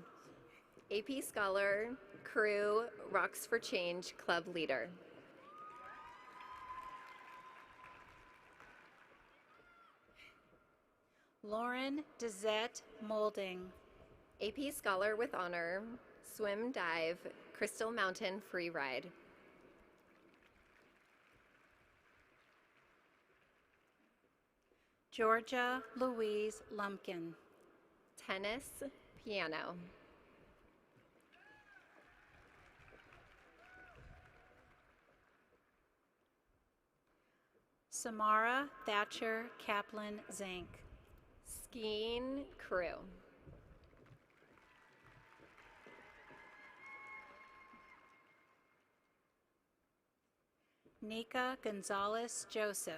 AP Scholar, Crew, Rocks for Change Club Leader. Lauren Dezette Molding. AP Scholar with Honor, Swim Dive, Crystal Mountain Free Ride. Georgia Louise Lumpkin. Tennis, Piano. Samara Thatcher Kaplan Zank. Skiing Crew. Nika Gonzalez Joseph.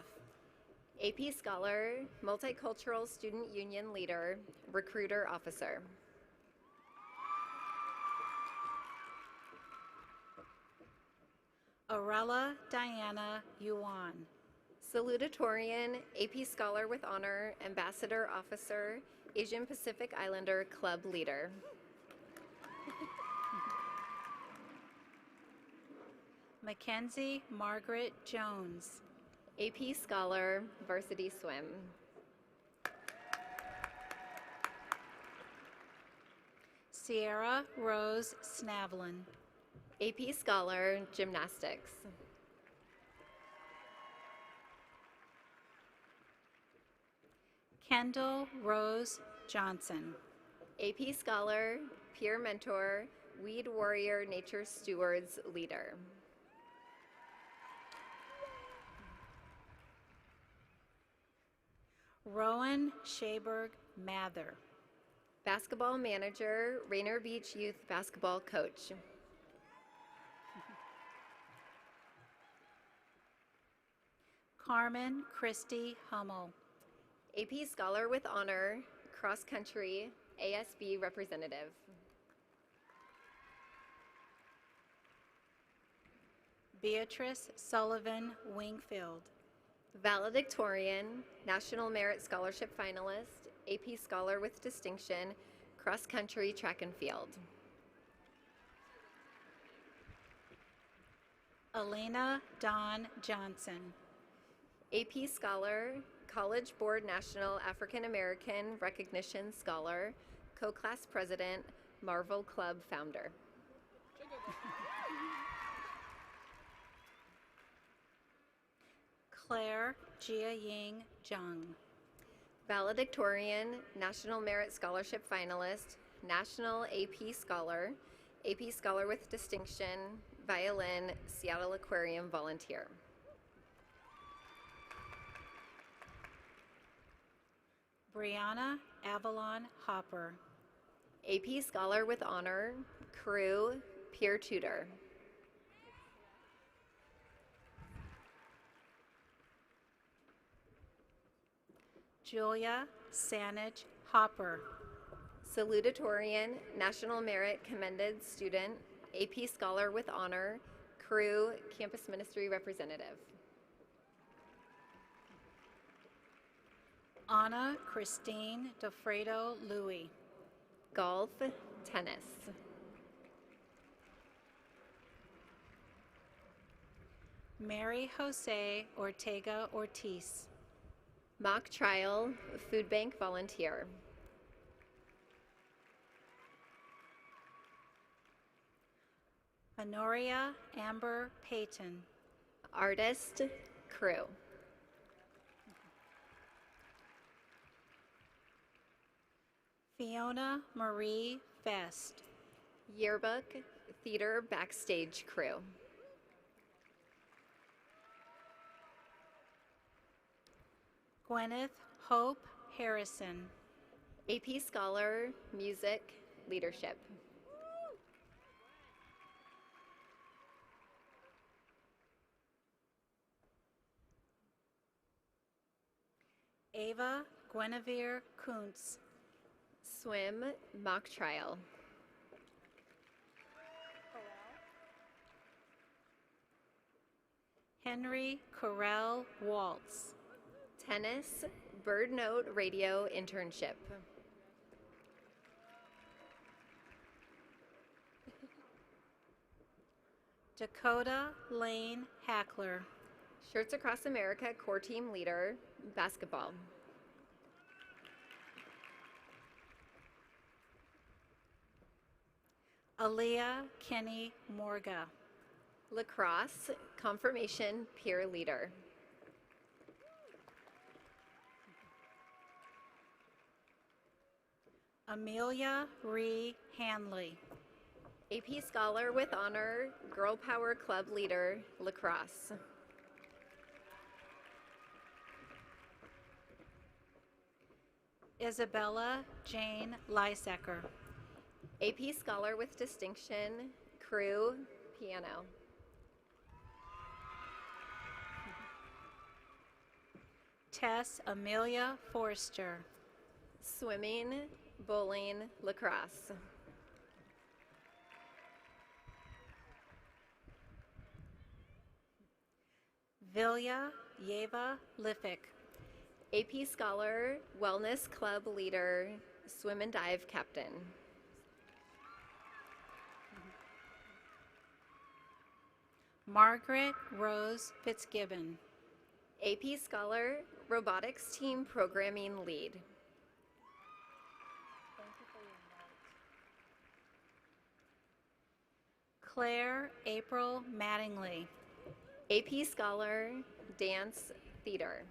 AP Scholar, Multicultural Student Union Leader, Recruiter Officer. Arella Diana Yuan. Salutatorian, AP Scholar with Honor, Ambassador Officer, Asian Pacific Islander Club Leader. Mackenzie Margaret Jones. AP Scholar, Varsity Swim. Sierra Rose Snavlin. AP Scholar, Gymnastics. Kendall Rose Johnson. AP Scholar, Peer Mentor, Weed Warrior Nature Stewards Leader. Rowan Shaberg Mather. Basketball manager, Rainier Beach Youth basketball coach. Carmen Christie Hummel. AP Scholar with Honor, cross country, ASB representative. Beatrice Sullivan Wingfield. Valedictorian, National Merit Scholarship finalist, AP Scholar with distinction, cross country, track and field. Elena Dawn Johnson. AP Scholar, College Board National African American Recognition Scholar, co-class president, Marvel Club founder. Claire Jia Ying Jung. Valedictorian, National Merit Scholarship finalist, National AP Scholar with distinction, violin, Seattle Aquarium volunteer. Brianna Avalon Hopper. AP Scholar with Honor, crew, peer tutor. Julia Sanich Hopper. Salutatorian, National Merit Commended Student, AP Scholar with Honor, crew, campus ministry representative. Anna Christine DeFredo Louis. Golf, tennis. Mary Jose Ortega Ortiz. Mock trial, food bank volunteer. Honoria Amber Payton. Artist, crew. Fiona Marie Fest. Yearbook, theater backstage crew. Gwyneth Hope Harrison. AP Scholar, music, leadership. Ava Guinevere Kuntz. Swim, mock trial. Henry Correll Waltz. Tennis, Bird Note radio internship. Dakota Lane Hackler. Shirts Across America core team leader, basketball. Aaliyah Kenny Morga. Lacrosse, confirmation peer leader. Amelia Ree Hanley. AP Scholar with Honor, Girl Power Club leader, lacrosse. Isabella Jane Lysacker. AP Scholar with distinction, crew, piano. Tess Amelia Forster. Swimming, bowling, lacrosse. Vilya Yeva Liffick. AP Scholar, Wellness Club leader, swim and dive captain. Margaret Rose Fitzgibbon. AP Scholar, Robotics Team Programming Lead. Claire April Mattingly. AP Scholar, Dance Theater.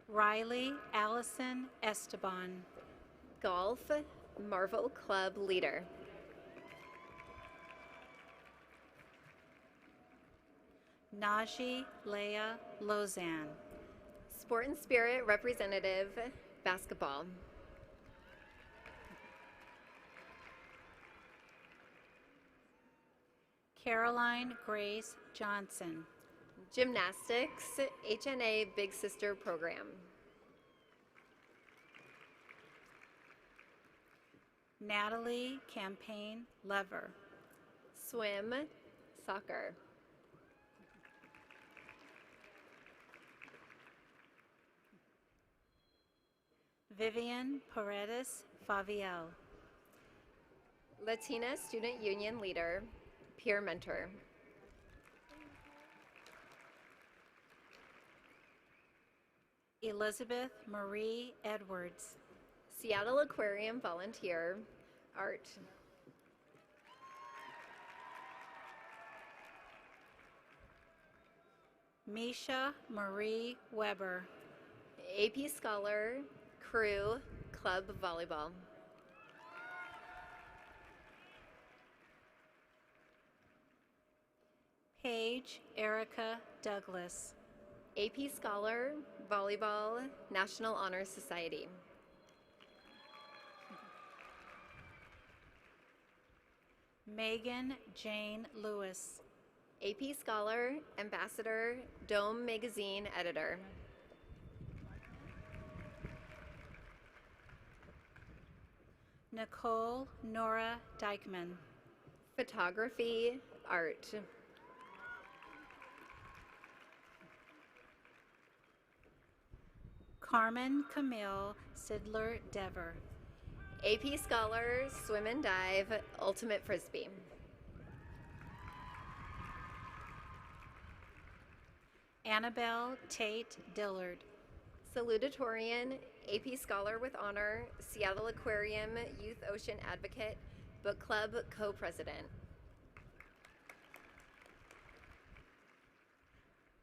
Riley Allison Esteban. Golf, Marvel Club leader. Naji Leah Lozan. Sport and Spirit representative, basketball. Caroline Grace Johnson. Gymnastics, HNA Big Sister program. Natalie Campaign Lever. Swim, soccer. Vivian Paredes Faviel. Latina Student Union leader, peer mentor. Elizabeth Marie Edwards. Seattle Aquarium volunteer, art. Misha Marie Weber. AP scholar, crew, club volleyball. Paige Erica Douglas. AP scholar, volleyball, National Honor Society. Megan Jane Lewis. AP scholar, ambassador, Dome magazine editor. Nicole Nora Dykman. Photography, art. Carmen Camille Sidler Dever. AP scholar, swim and dive, ultimate frisbee. Annabelle Tate Dillard. Salutatorian, AP scholar with honor, Seattle Aquarium Youth Ocean Advocate, book club co-president.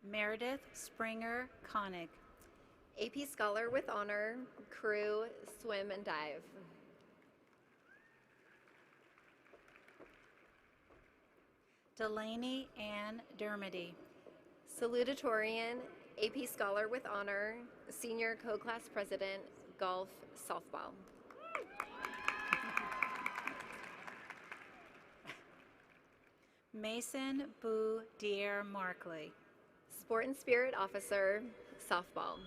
Meredith Springer Koenig. AP scholar with honor, crew, swim and dive. Delaney Ann Dermody. Salutatorian, AP scholar with honor, senior co-class president, golf, softball. Mason Boo Dier Markley. Sport and Spirit officer, softball.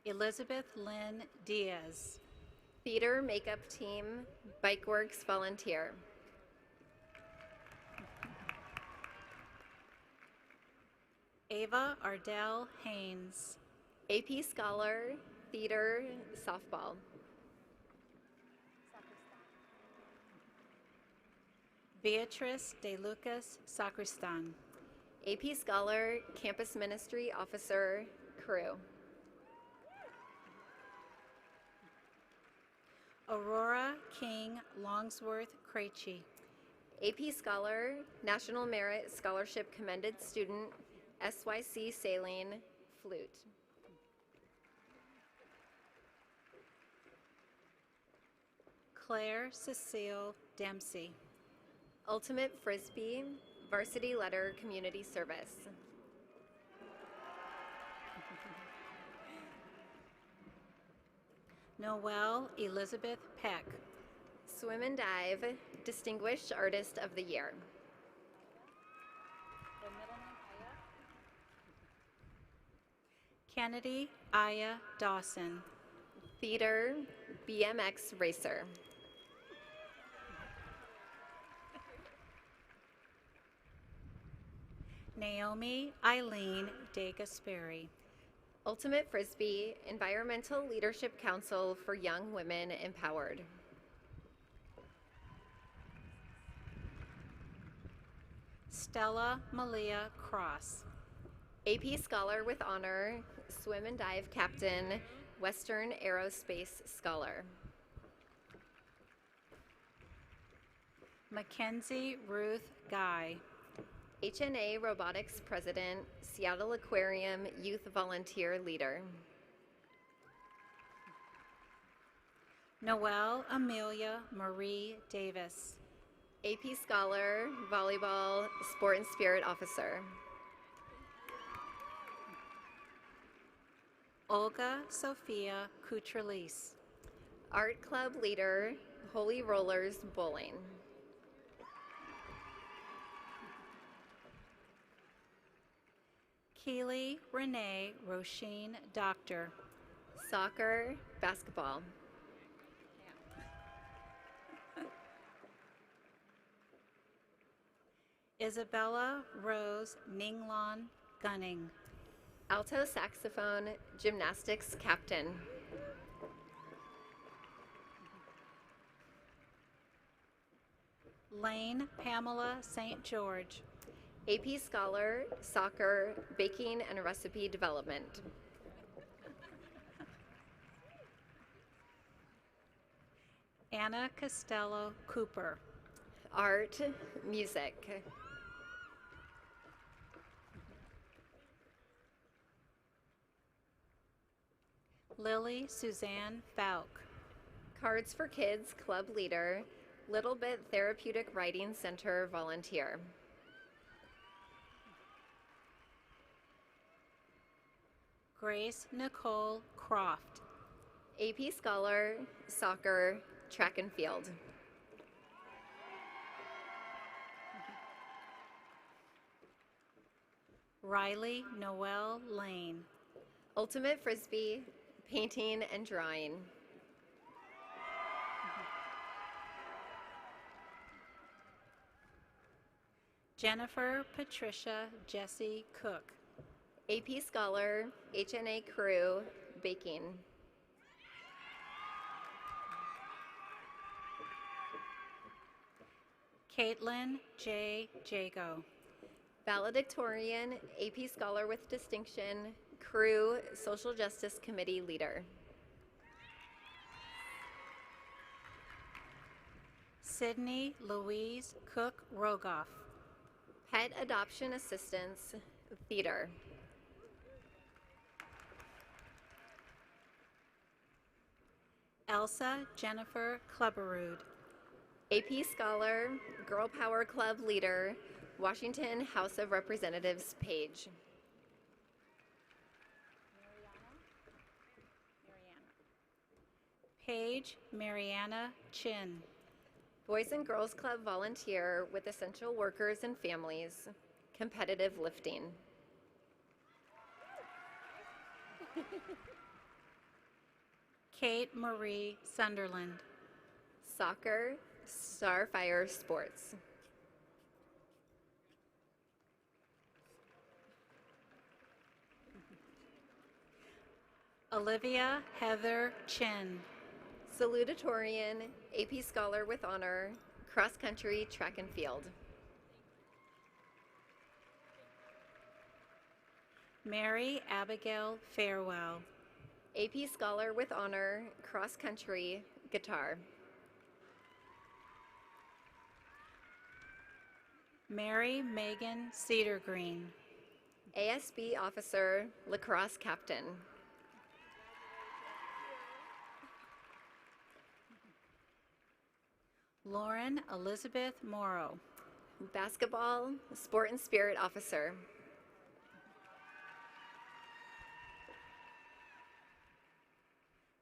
Elizabeth Lynn Diaz. Theater makeup team, Bikeworks volunteer. Ava Ardell Haynes. AP scholar, theater, softball. Beatrice De Lucas Sacristan. AP scholar, campus ministry officer, crew. Aurora King Longsworth Krejci. AP scholar, National Merit Scholarship commended student, SYC Saline, flute. Claire Cecile Dempsey. Ultimate Frisbee, varsity letter community service. Noelle Elizabeth Peck. Swim and dive, distinguished artist of the year. Kennedy Aya Dawson. Theater, BMX racer. Naomi Eileen De Gasperi. Ultimate Frisbee, Environmental Leadership Council for Young Women Empowered. Stella Malia Cross. AP Scholar with Honor, Swim and Dive Captain, Western Aerospace Scholar. Mackenzie Ruth Guy. HNA Robotics President, Seattle Aquarium Youth Volunteer Leader. Noelle Amelia Marie Davis. AP Scholar, Volleyball, Sport and Spirit Officer. Olga Sophia Kutralis. Art Club Leader, Holy Rollers Bowling. Keely Renee Roisin Doctor. Soccer, Basketball. Isabella Rose Ninglon Gunning. Alto Saxophone, Gymnastics Captain. Lane Pamela St. George. AP Scholar, Soccer, Baking and Recipe Development. Anna Costello Cooper. Art, Music. Lily Suzanne Falk. Cards for Kids Club Leader, Little Bit Therapeutic Writing Center Volunteer. Grace Nicole Croft. AP Scholar, Soccer, Track and Field. Riley Noel Lane. Ultimate Frisbee, Painting and Drawing. Jennifer Patricia Jesse Cook. AP Scholar, HNA Crew, Baking. Caitlin J. Jago. Valedictorian, AP Scholar with Distinction, Crew, Social Justice Committee Leader. Sydney Louise Cook Rogoff. Pet Adoption Assistance, Theater. Elsa Jennifer Clubberud. AP Scholar, Girl Power Club Leader, Washington House of Representatives page. Paige Mariana Chin. Boys and Girls Club Volunteer with Essential Workers and Families, Competitive Lifting. Kate Marie Sunderland. Soccer, Starfire Sports. Olivia Heather Chin. Salutatorian, AP Scholar with Honor, Cross Country, Track and Field. Mary Abigail Farewell. AP Scholar with Honor, Cross Country, Guitar. Mary Megan Cedargreen. ASB Officer, Lacrosse Captain. Lauren Elizabeth Morrow. Basketball, Sport and Spirit Officer.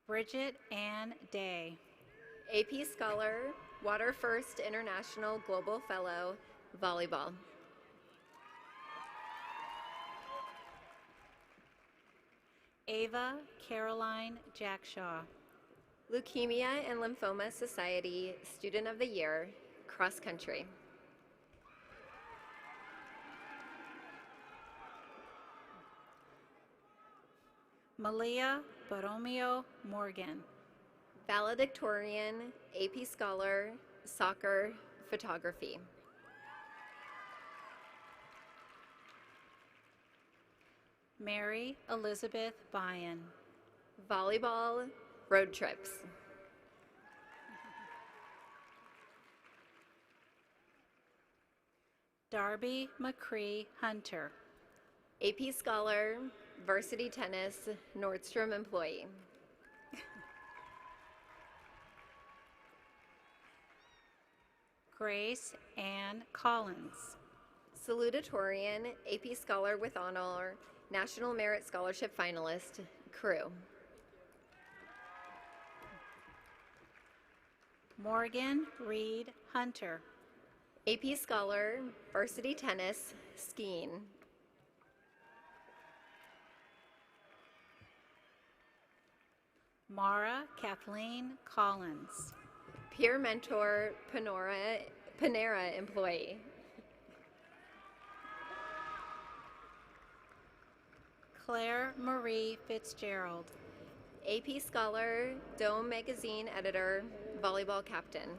Bridget Ann Day. AP Scholar, Water First International Global Fellow, Volleyball. Ava Caroline Jackshaw. Leukemia and Lymphoma Society Student of the Year, Cross Country. Malia Borromeo Morgan. Valedictorian, AP Scholar, Soccer, Photography. Mary Elizabeth Byan. Volleyball, Road Trips. Darby McCree Hunter. AP Scholar, Varsity Tennis, Nordstrom Employee. Grace Ann Collins. Salutatorian, AP Scholar with Honor, National Merit Scholarship finalist, Crew. Morgan Reed Hunter. AP Scholar, Varsity Tennis, Skiing. Mara Kathleen Collins. Peer Mentor, Panera employee. Claire Marie Fitzgerald. AP Scholar, Dome Magazine editor, volleyball captain.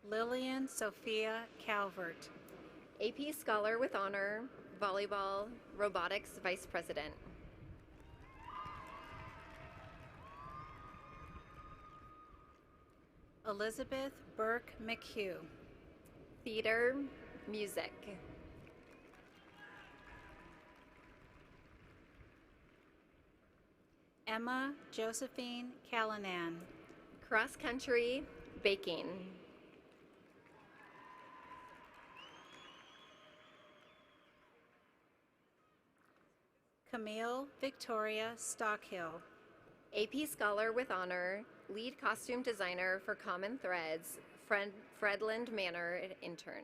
Lillian Sophia Calvert. AP Scholar with Honor, volleyball, robotics vice president. Elizabeth Burke McHugh. Theater, music. Emma Josephine Callanan. Cross country, baking. Camille Victoria Stockhill. AP Scholar with Honor, lead costume designer for Common Threads, Fredland Manor intern.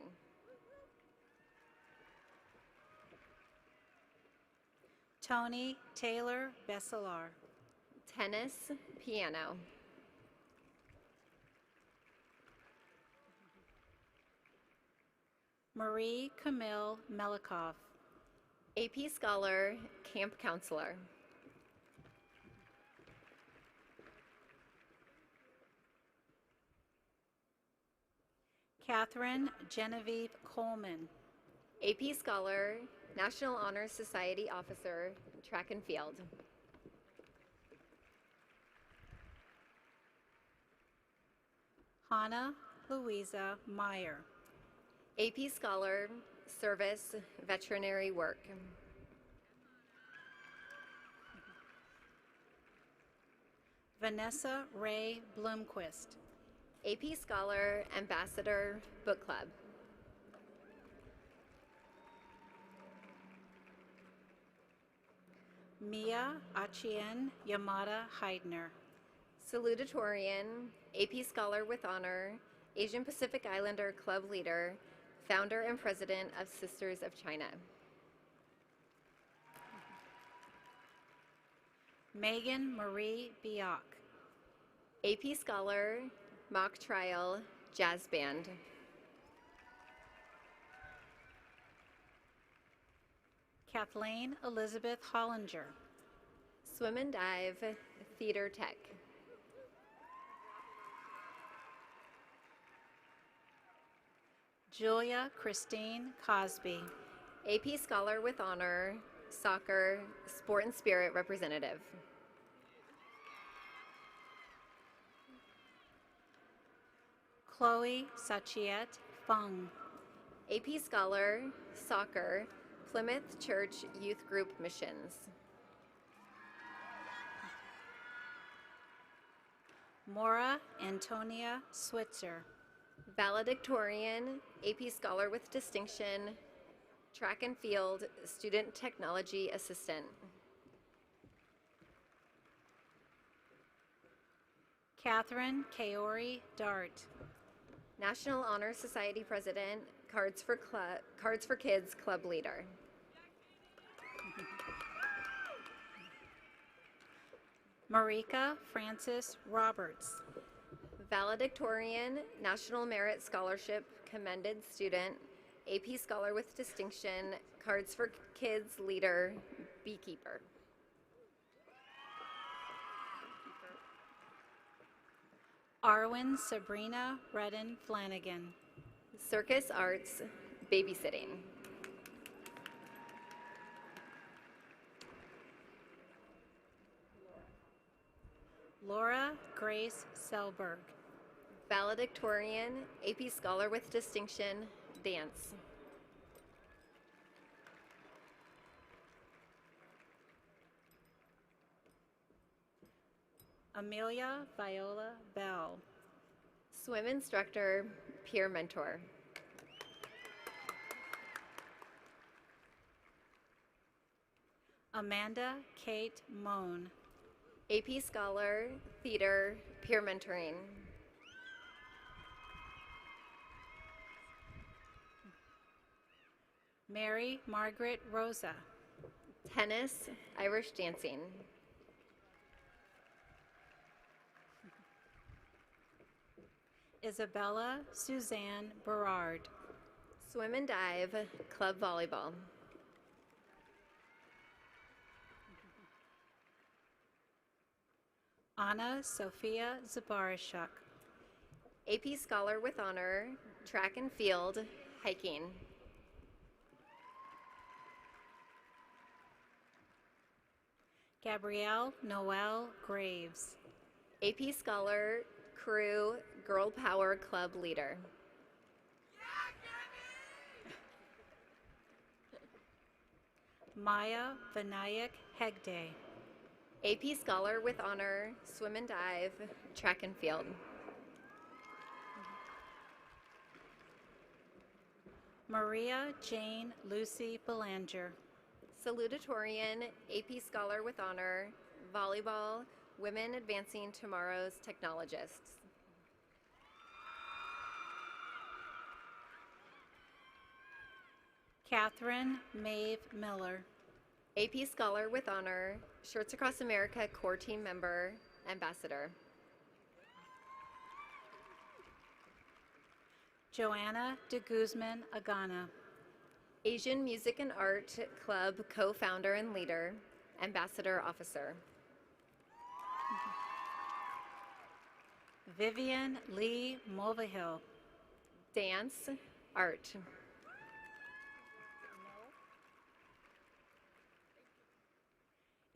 Tony Taylor Besselar. Tennis, piano. Marie Camille Melikov. AP Scholar, camp counselor. Catherine Genevieve Coleman. AP Scholar, National Honor Society officer, track and field. Hannah Louisa Meyer. AP Scholar, service, veterinary work. Vanessa Ray Bloomquist. AP Scholar, ambassador, book club. Mia Achien Yamada Heidner. Salutatorian, AP Scholar with Honor, Asian Pacific Islander club leader, founder and president of Sisters of China. Megan Marie Biock. AP Scholar, mock trial, jazz band. Kathleen Elizabeth Hollinger. Swim and dive, theater tech. Julia Christine Cosby. AP Scholar with Honor, soccer, sport and spirit representative. Chloe Sachiet Fung. AP Scholar, soccer, Plymouth Church Youth Group Missions. Maura Antonia Switzer. Valedictorian, AP Scholar with distinction, track and field, student technology assistant. Catherine Kaori Dart. National Honor Society president, Cards for Kids club leader. Marika Francis Roberts. Valedictorian, National Merit Scholarship commended student, AP Scholar with distinction, Cards for Kids leader, beekeeper. Arwen Sabrina Redden Flanagan. Circus arts, babysitting. Laura Grace Selberg. Valedictorian, AP Scholar with distinction, dance. Amelia Viola Bell. Swim instructor, peer mentor. Amanda Kate Moan. AP Scholar, theater, peer mentoring. Mary Margaret Rosa. Tennis, Irish dancing. Isabella Suzanne Berard. Swim and dive, club volleyball. Anna Sophia Zabarashuk. AP Scholar with honor, track and field, hiking. Gabrielle Noel Graves. AP Scholar, crew, girl power club leader. Maya Vinayak Hegde. AP Scholar with honor, swim and dive, track and field. Maria Jane Lucy Belanger. Salutatorian, AP Scholar with honor, volleyball, women advancing tomorrow's technologists. Catherine Maeve Miller. AP Scholar with honor, Shirts Across America core team member, ambassador. Joanna de Guzman Agana. Asian Music and Art Club co-founder and leader, ambassador officer. Vivian Lee Mulvihill. Dance, art.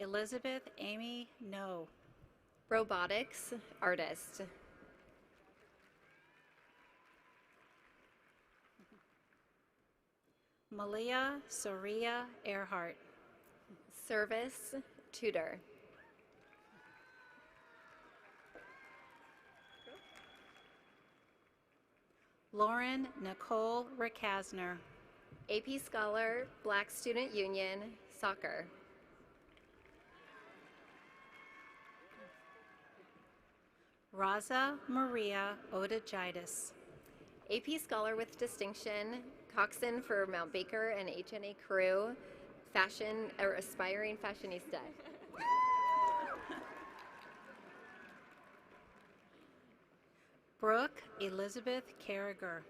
Elizabeth Amy No. Robotics, artist. Malia Soria Earhart. Service, tutor. Lauren Nicole Rickasner. AP Scholar, Black Student Union, soccer. Raza Maria Odagitis. AP Scholar with distinction, coxswain for Mount Baker and HNA crew, fashion or aspiring fashionista. Brooke Elizabeth Carriger.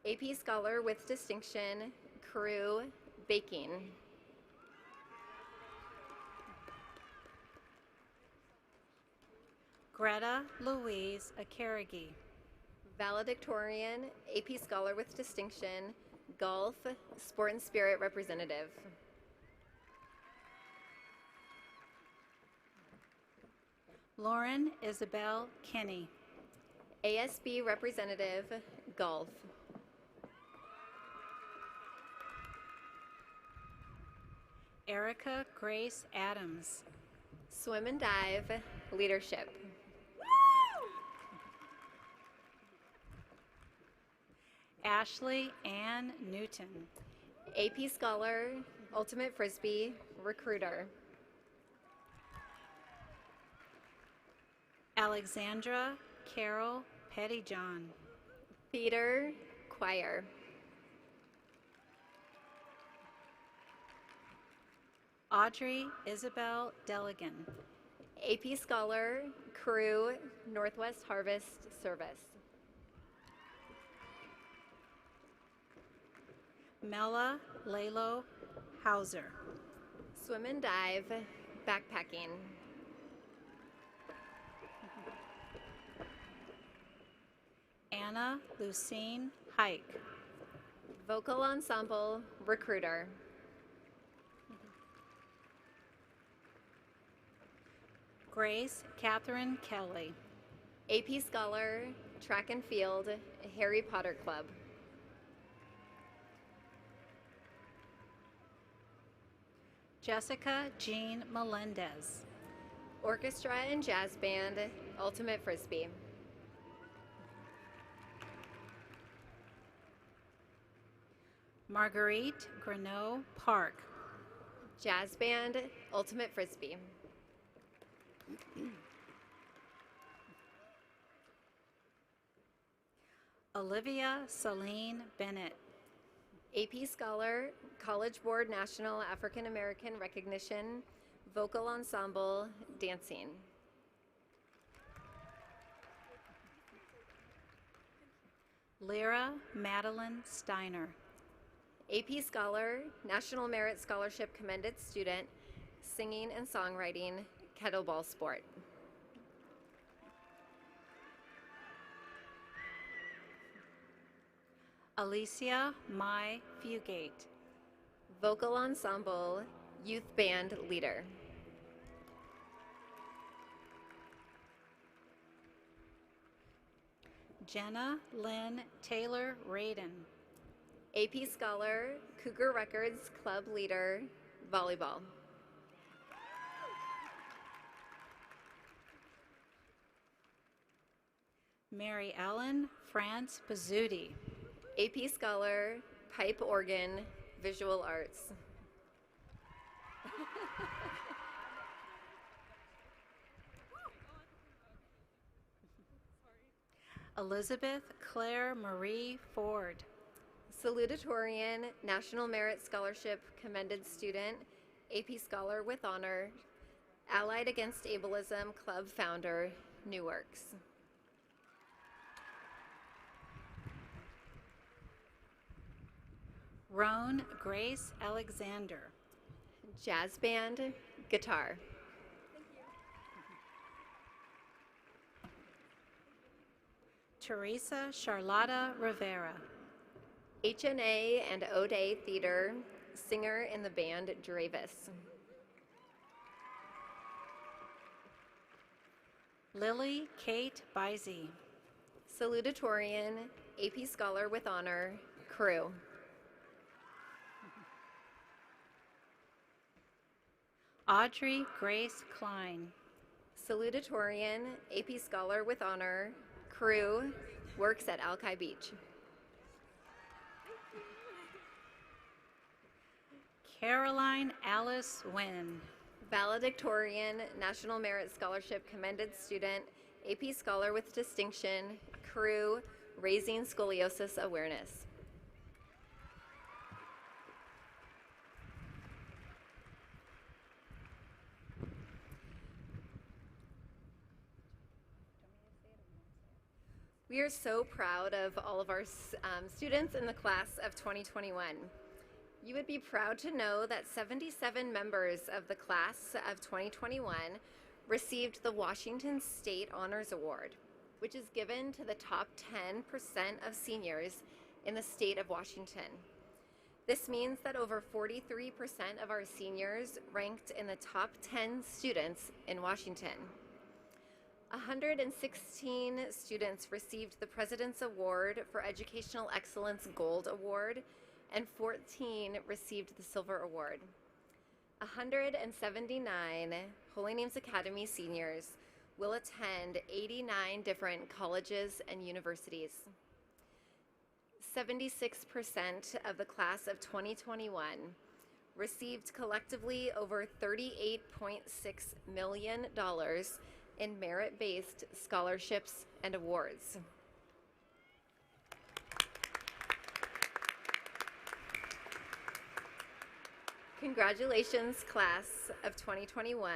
AP Scholar with distinction, crew, baking. Greta Louise Akaragi. Valedictorian, AP Scholar with distinction, golf, sport and spirit representative. Lauren Isabel Kinney. ASB representative, golf. Erica Grace Adams. Swim and dive, leadership. Ashley Ann Newton. AP Scholar, ultimate frisbee, recruiter. Alexandra Carol Pettyjohn. Theater, choir. Audrey Isabel Deligan. AP Scholar, crew, Northwest Harvest Service. Mela Lalo Hauser. Swim and dive, backpacking. Anna Lucine Hike. Vocal ensemble, recruiter. Grace Catherine Kelly. AP Scholar, track and field, Harry Potter Club. Jessica Jean Melendez. Orchestra and Jazz Band, Ultimate Frisbee. Marguerite Greneau Park. Jazz Band, Ultimate Frisbee. Olivia Celine Bennett. AP Scholar, College Board National African American Recognition, Vocal Ensemble, Dancing. Lyra Madeline Steiner. AP Scholar, National Merit Scholarship Commended Student, Singing and Songwriting, Kettlebell Sport. Alicia Mai Fugate. Vocal Ensemble, Youth Band Leader. Jenna Lynn Taylor Radin. AP Scholar, Cougar Records Club Leader, Volleyball. Mary Ellen France Bazzuti. AP Scholar, Pipe Organ, Visual Arts. Elizabeth Claire Marie Ford. Salutatorian, National Merit Scholarship Commended Student, AP Scholar with Honor, Allied Against Ableism Club Founder, New Works. Roan Grace Alexander. Jazz Band, Guitar. Teresa Charlotta Rivera. HNA and O'Day Theater, singer in the band Dravis. Lily Kate Bizey. Salutatorian, AP Scholar with Honor, Crew. Audrey Grace Klein. Salutatorian, AP Scholar with Honor, Crew, works at Alki Beach. Caroline Alice Wynn. Valedictorian, National Merit Scholarship Commended Student, AP Scholar with Distinction, Crew, Raising Scoliosis Awareness. We are so proud of all of our students in the class of 2021. You would be proud to know that 77 members of the class of 2021 received the Washington State Honors Award, which is given to the top 10% of seniors in the state of Washington. This means that over 43% of our seniors ranked in the top 10 students in Washington. 116 students received the President's Award for Educational Excellence Gold Award, and 14 received the Silver Award. 179 Holy Names Academy seniors will attend 89 different colleges and universities. 76% of the class of 2021 received collectively over $38.6 million in merit-based scholarships and awards. Congratulations, class of 2021,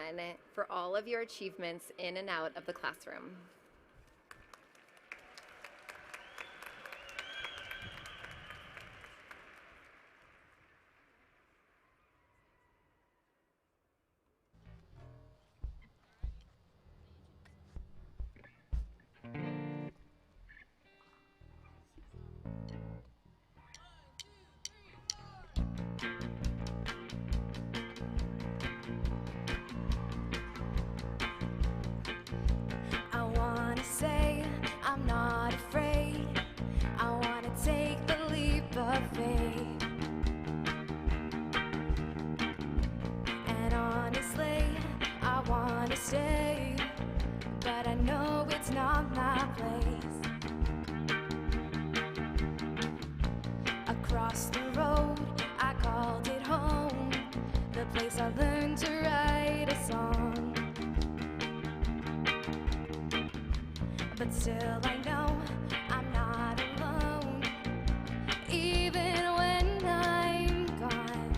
for all of your achievements in and out of the classroom. I want road, I called it home, the place I learned to write a song. But still I know I'm not alone, even when I'm gone.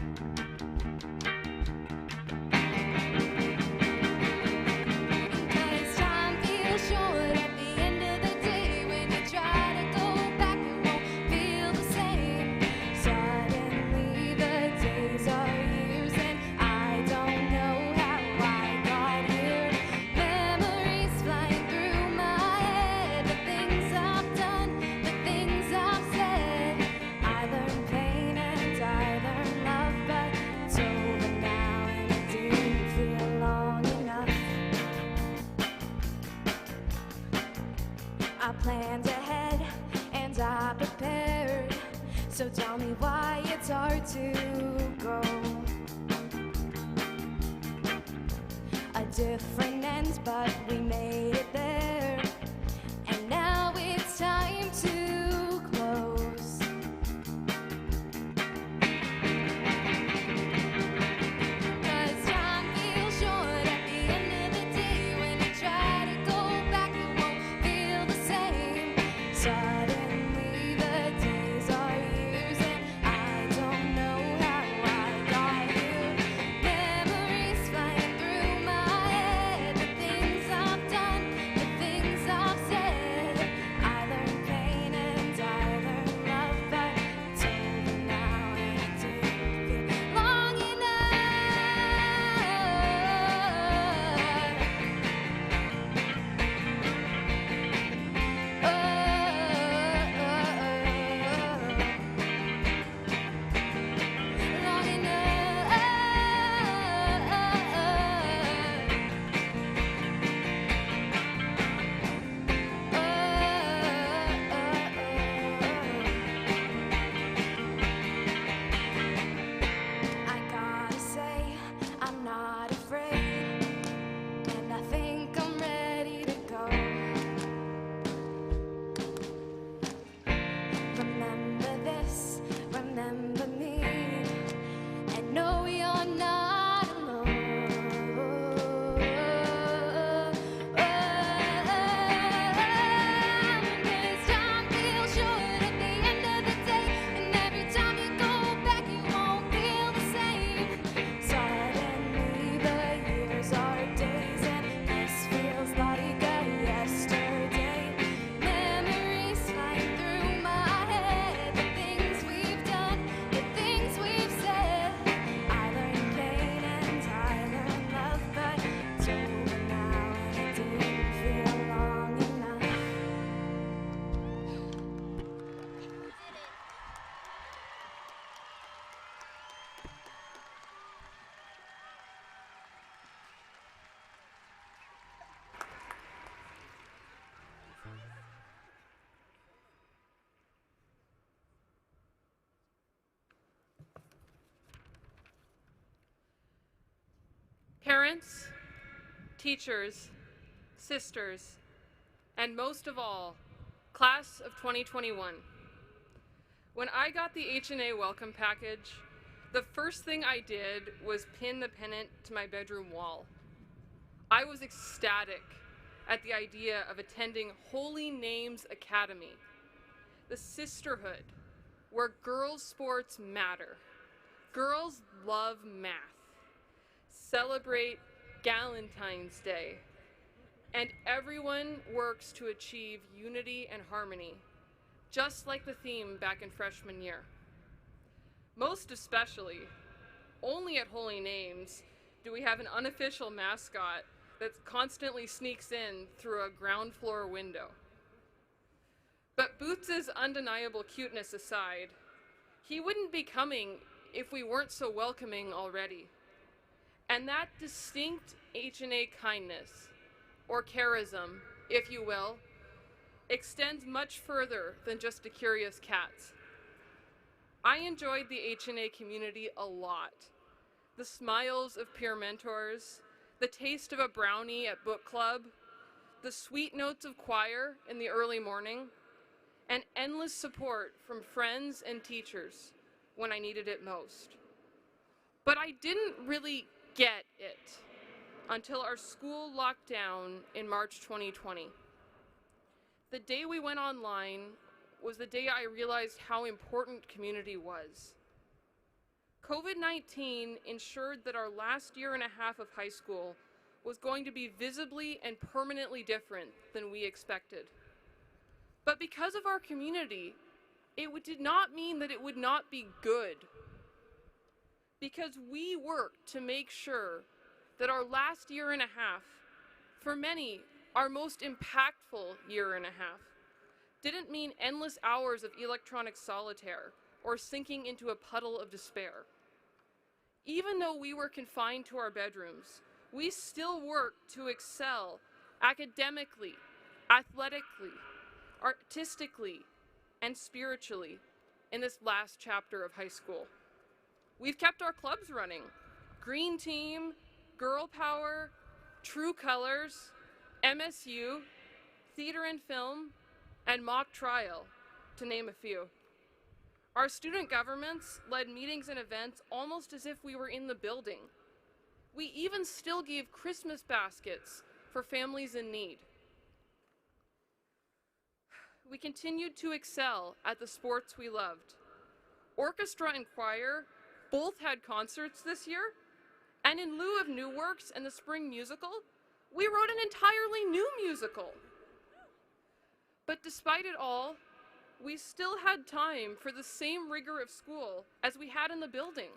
'Cause time feels short at the end of the day. When you try to go back, it won't feel the same. Suddenly the days are years, and I don't know how I got here. Memories flying through my head, the things I've done, the things I've said. I learned pain and I learned love, but it's over now and it didn't feel long enough. I planned ahead and I prepared, so tell me why it's hard to go. A different end, but we made it there, and now it's time to close. 'Cause time feels short at the end of the day. When you try to go back, it won't feel the same. Suddenly the days are years, and I don't know how I got here. Memories flying through my head, the things I've done, the things I've said. I learned pain and I learned love, but it's over now and it didn't feel long enough. Long I gotta say, I'm not afraid, and I think I'm ready to go. Remember this, remember me, and know you're not alone. 'Cause time feels short at the end of the day, and every time you go back, it won't feel the same. Suddenly the years are days, and this feels like a yesterday. Memories flying through my head, the things we've done, the things we've said. I learned pain and I learned love, but it's over now and it didn't feel long enough. Parents, teachers, sisters, and most of all, class of 2021. When I got the H&A welcome package, the first thing I did was pin the pennant to my bedroom wall. I was ecstatic at the idea of attending Holy Names Academy, the sisterhood where girls' sports matter. Girls love math, celebrate Galentine's Day, and everyone works to achieve unity and harmony, just like the theme back in freshman year. Most especially, only at Holy Names do we have an unofficial mascot that constantly sneaks in through a ground floor window. But Boots' undeniable cuteness aside, he wouldn't be coming if we weren't so welcoming already. And that distinct H&A kindness, or charism, if you will, extends much further than just to curious cats. I enjoyed the H&A community a lot. The smiles of peer mentors, the taste of a brownie at book club, the sweet notes of choir in the early morning, and endless support from friends and teachers when I needed it most. But I didn't really get it until our school locked down in March 2020. The day we went online was the day I realized how important community was. COVID-19 ensured that our last year and a half of high school was going to be visibly and permanently different than we expected. But because of our community, it did not mean that it would not be good. Because we worked to make sure that our last year and a half, for many, our most impactful year and a half, didn't mean endless hours of electronic solitaire or sinking into a puddle of despair. Even though we were confined to our bedrooms, we still worked to excel academically, athletically, artistically, and spiritually in this last chapter of high school. We've kept our clubs running: Green Team, Girl Power, True Colors, MSU, Theater and Film, and Mock Trial, to name a few. Our student governments led meetings and events almost as if we were in the building. We even still gave Christmas baskets for families in need. We continued to excel at the sports we loved. Orchestra and choir both had concerts this year, and in lieu of New Works and the spring musical, we wrote an entirely new musical. But despite it all, we still had time for the same rigor of school as we had in the building.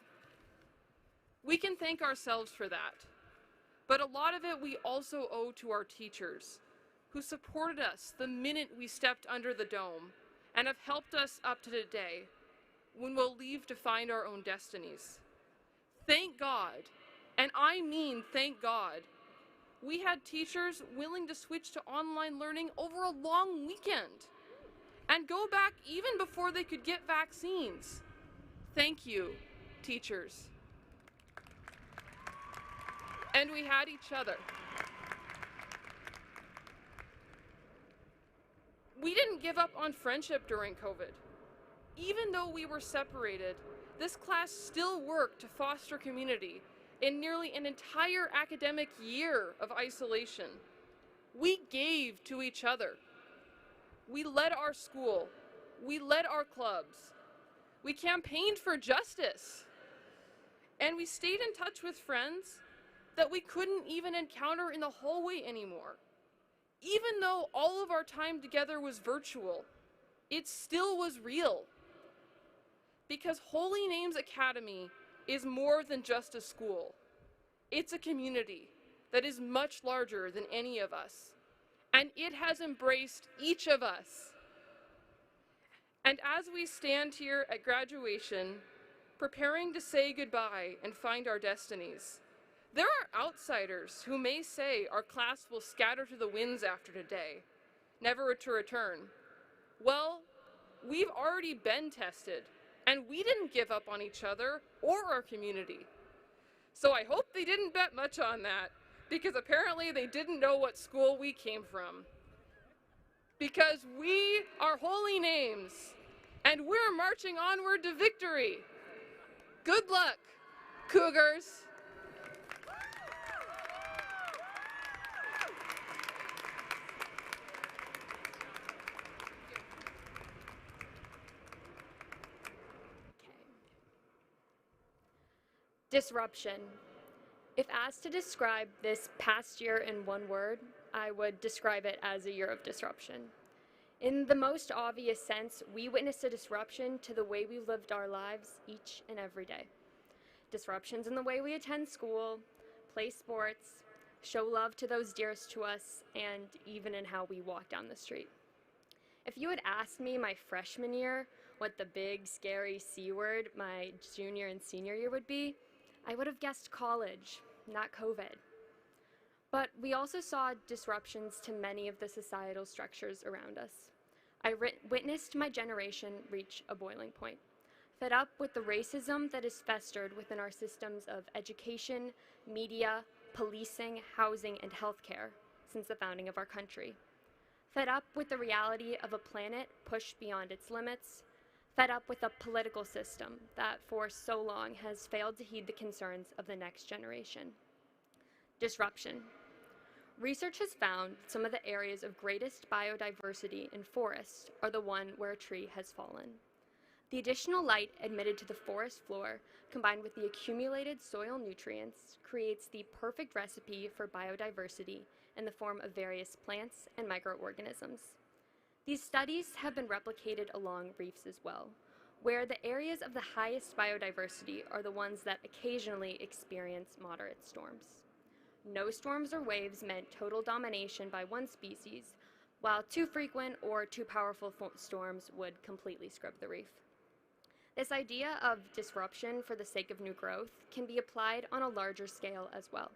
We can thank ourselves for that, but a lot of it we also owe to our teachers, who supported us the minute we stepped under the dome and have helped us up to today when we'll leave to find our own destinies. Thank God, and I mean thank God, we had teachers willing to switch to online learning over a long weekend and go back even before they could get vaccines. Thank you, teachers. And we had each other. We didn't give up on friendship during COVID. Even though we were separated, this class still worked to foster community in nearly an entire academic year of isolation. We gave to each other. We led our school. We led our clubs. We campaigned for justice. And we stayed in touch with friends that we couldn't even encounter in the hallway anymore. Even though all of our time together was virtual, it still was real. Because Holy Names Academy is more than just a school. It's a community that is much larger than any of us. And it has embraced each of us. And as we stand here at graduation, preparing to say goodbye and find our destinies, there are outsiders who may say our class will scatter to the winds after today, never to return. Well, we've already been tested, and we didn't give up on each other or our community. So I hope they didn't bet much on that, because apparently they didn't know what school we came from. Because we are Holy Names, and we're marching onward to victory. Good luck, Cougars. Disruption. If asked to describe this past year in one word, I would describe it as a year of disruption. In the most obvious sense, we witnessed a disruption to the way we lived our lives each and every day. Disruptions in the way we attend school, play sports, show love to those dearest to us, and even in how we walk down the street. If you had asked me my freshman year what the big, scary C word my junior and senior year would be, I would have guessed college, not COVID. But we also saw disruptions to many of the societal structures around us. I witnessed my generation reach a boiling point, fed up with the racism that is festered within our systems of education, media, policing, housing, and healthcare since the founding of our country. Fed up with the reality of a planet pushed beyond its limits, fed up with a political system that for so long has failed to heed the concerns of the next generation. Disruption. Research has found that some of the areas of greatest biodiversity in forests are the one where a tree has fallen. The additional light admitted to the forest floor, combined with the accumulated soil nutrients, creates the perfect recipe for biodiversity in the form of various plants and microorganisms. These studies have been replicated along reefs as well, where the areas of the highest biodiversity are the ones that occasionally experience moderate storms. No storms or waves meant total domination by one species, while too frequent or too powerful storms would completely scrub the reef. This idea of disruption for the sake of new growth can be applied on a larger scale as well.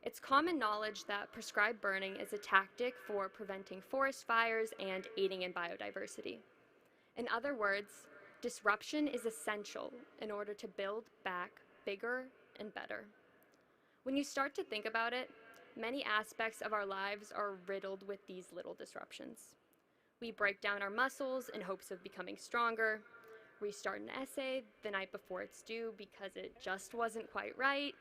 It's common knowledge that prescribed burning is a tactic for preventing forest fires and aiding in biodiversity. In other words, disruption is essential in order to build back bigger and better. When you start to think about it, many aspects of our lives are riddled with these little disruptions. We break down our muscles in hopes of becoming stronger, restart an essay the night before it's due because it just wasn't quite right,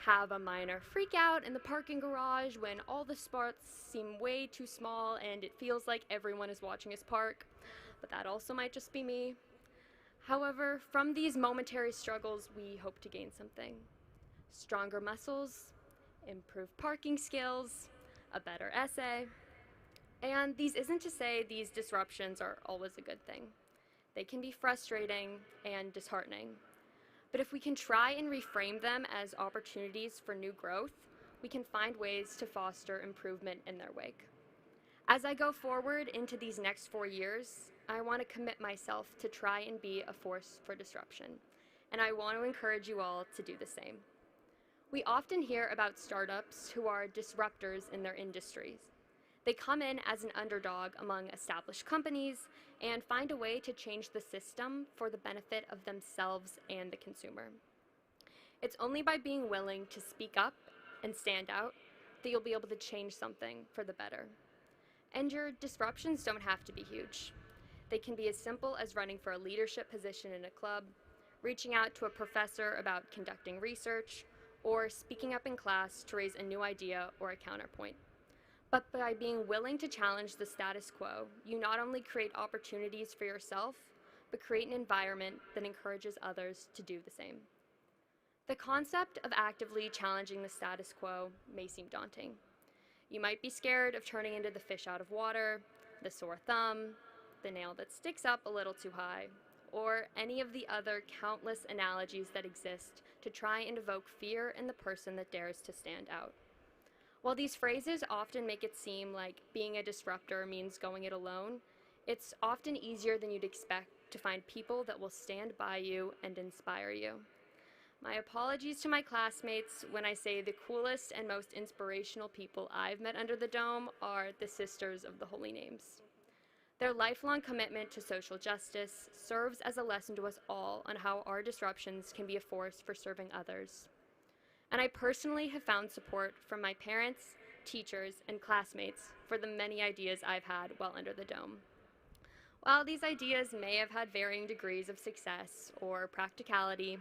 have a minor freak out in the parking garage when all the spots seem way too small and it feels like everyone is watching us park, but that also might just be me. However, from these momentary struggles, we hope to gain something. Stronger muscles, improved parking skills, a better essay. And these isn't to say these disruptions are always a good thing. They can be frustrating and disheartening. But if we can try and reframe them as opportunities for new growth, we can find ways to foster improvement in their wake. As I go forward into these next 4 years, I want to commit myself to try and be a force for disruption, and I want to encourage you all to do the same. We often hear about startups who are disruptors in their industries. They come in as an underdog among established companies and find a way to change the system for the benefit of themselves and the consumer. It's only by being willing to speak up and stand out that you'll be able to change something for the better. And your disruptions don't have to be huge. They can be as simple as running for a leadership position in a club, reaching out to a professor about conducting research, or speaking up in class to raise a new idea or a counterpoint. But by being willing to challenge the status quo, you not only create opportunities for yourself, but create an environment that encourages others to do the same. The concept of actively challenging the status quo may seem daunting. You might be scared of turning into the fish out of water, the sore thumb, the nail that sticks up a little too high, or any of the other countless analogies that exist to try and evoke fear in the person that dares to stand out. While these phrases often make it seem like being a disruptor means going it alone, it's often easier than you'd expect to find people that will stand by you and inspire you. My apologies to my classmates when I say the coolest and most inspirational people I've met under the dome are the Sisters of the Holy Names. Their lifelong commitment to social justice serves as a lesson to us all on how our disruptions can be a force for serving others. And I personally have found support from my parents, teachers, and classmates for the many ideas I've had while under the dome. While these ideas may have had varying degrees of success or practicality,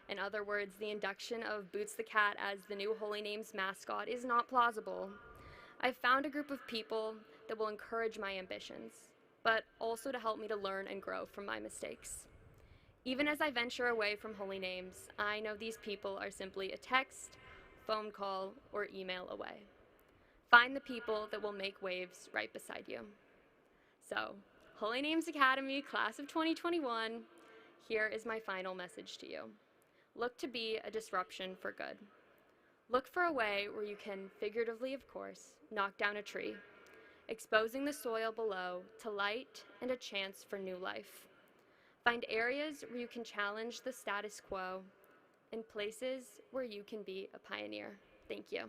in other words, the induction of Boots the Cat as the new Holy Names mascot is not plausible, I've found a group of people that will encourage my ambitions, but also to help me to learn and grow from my mistakes. Even as I venture away from Holy Names, I know these people are simply a text, phone call, or email away. Find the people that will make waves right beside you. So, Holy Names Academy, class of 2021, here is my final message to you. Look to be a disruption for good. Look for a way where you can, figuratively of course, knock down a tree, exposing the soil below to light and a chance for new life. Find areas where you can challenge the status quo and places where you can be a pioneer. Thank you.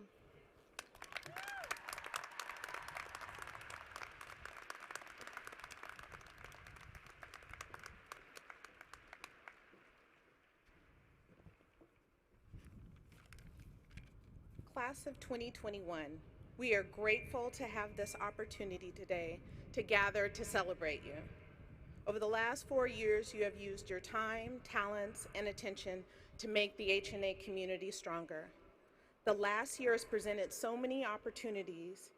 Class of 2021, we are grateful to have this opportunity today to gather to celebrate you. Over the last 4 years, you have used your time, talents, and attention to make the H&A community stronger. The last year has presented so many opportunities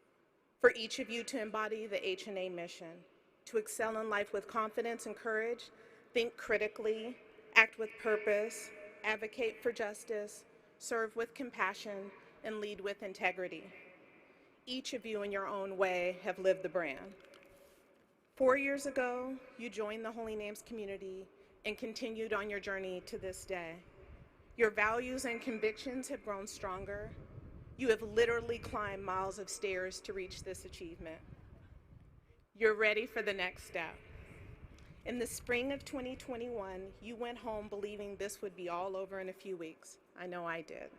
for each of you to embody the H&A mission, to excel in life with confidence and courage, think critically, act with purpose, advocate for justice, serve with compassion, and lead with integrity. Each of you in your own way have lived the brand. 4 years ago, you joined the Holy Names community and continued on your journey to this day. Your values and convictions have grown stronger. You have literally climbed miles of stairs to reach this achievement. You're ready for the next step. In the spring of 2021, you went home believing this would be all over in a few weeks. I know I did.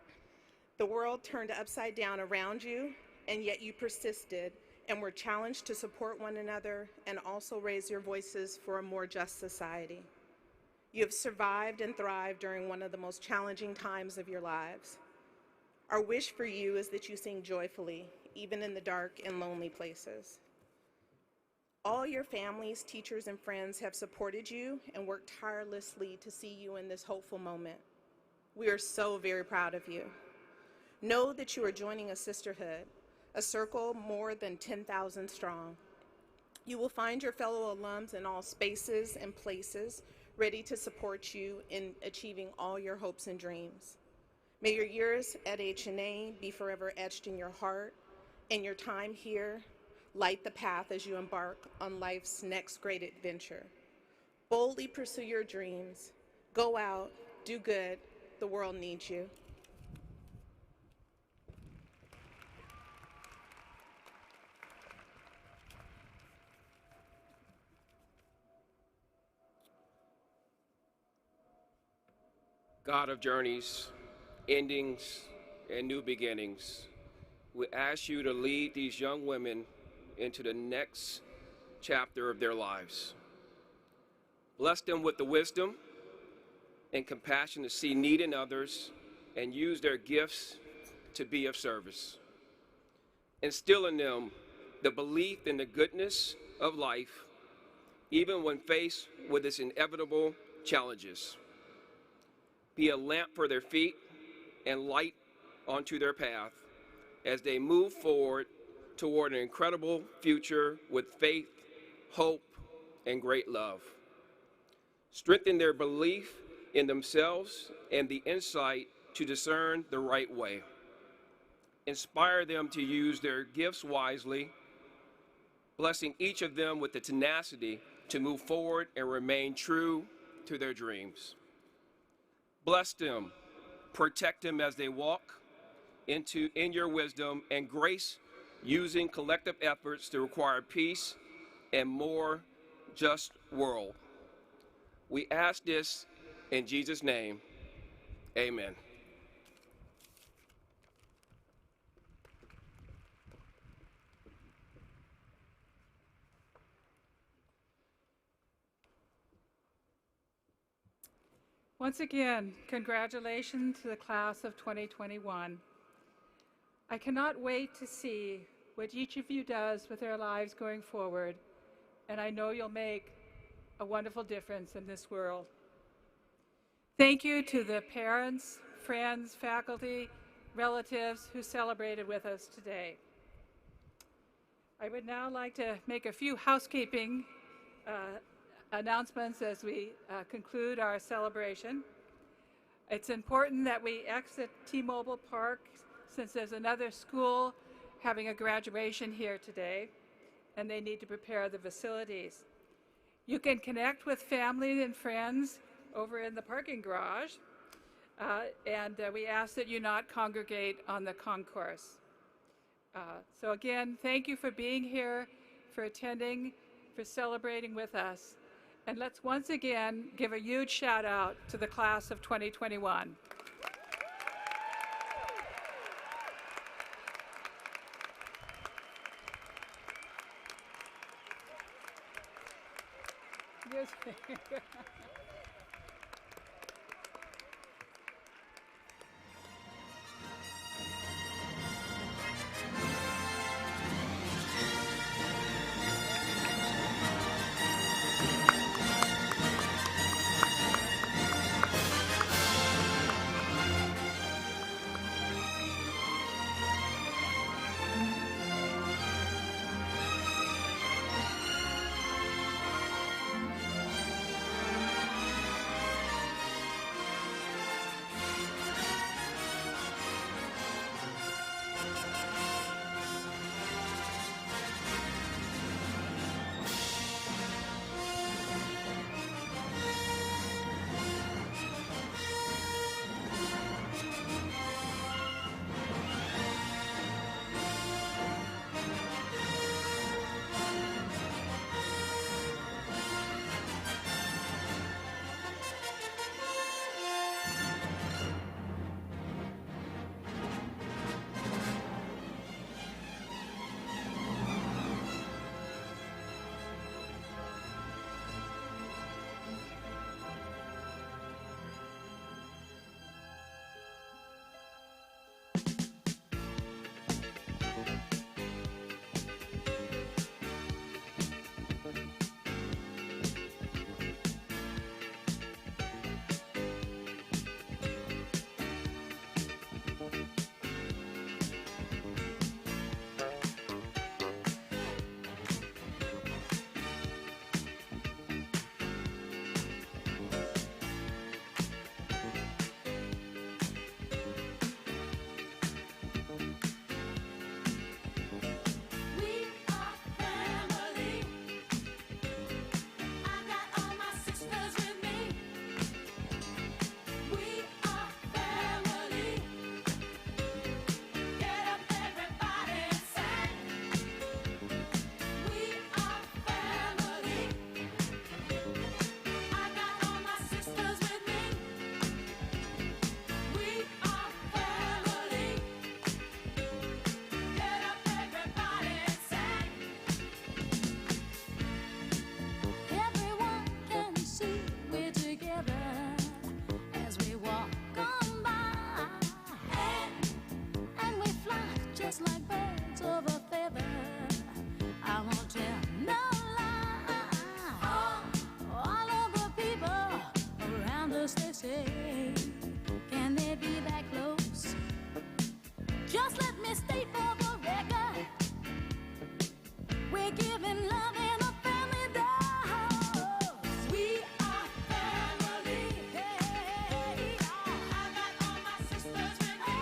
The world turned upside down around you, and yet you persisted and were challenged to support one another and also raise your voices for a more just society. You have survived and thrived during one of the most challenging times of your lives. Our wish for you is that you sing joyfully, even in the dark and lonely places. All your families, teachers, and friends have supported you and worked tirelessly to see you in this hopeful moment. We are so very proud of you. Know that you are joining a sisterhood, a circle more than 10,000 strong. You will find your fellow alums in all spaces and places, ready to support you in achieving all your hopes and dreams. May your years at H&A be forever etched in your heart, and your time here light the path as you embark on life's next great adventure. Boldly pursue your dreams. Go out, do good. The world needs you. God of journeys, endings, and new beginnings, we ask you to lead these young women into the next chapter of their lives. Bless them with the wisdom and compassion to see need in others and use their gifts to be of service. Instill in them the belief in the goodness of life, even when faced with its inevitable challenges. Be a lamp for their feet and light onto their path as they move forward toward an incredible future with faith, hope, and great love. Strengthen their belief in themselves and the insight to discern the right way. Inspire them to use their gifts wisely, blessing each of them with the tenacity to move forward and remain true to their dreams. Bless them, protect them as they walk in your wisdom and grace, using collective efforts to require peace and more just world. We ask this in Jesus' name, amen. Once again, congratulations to the class of 2021. I cannot wait to see what each of you does with their lives going forward, and I know you'll make a wonderful difference in this world. Thank you to the parents, friends, faculty, relatives who celebrated with us today. I would now like to make a few housekeeping announcements as we conclude our celebration. It's important that we exit T-Mobile Park since there's another school having a graduation here today, and they need to prepare the facilities. You can connect with family and friends over in the parking garage, and we ask that you not congregate on the concourse. So again, thank you for being here, for attending, for celebrating with us. And let's once again give a huge shout out to the class of 2021. Yes. just like birds of a feather. I won't tell no lie. All of the people around us, they say, can they be that close? Just let me state for the record, we're giving love in a family dose. We are family. Hey, I got all my sisters with me.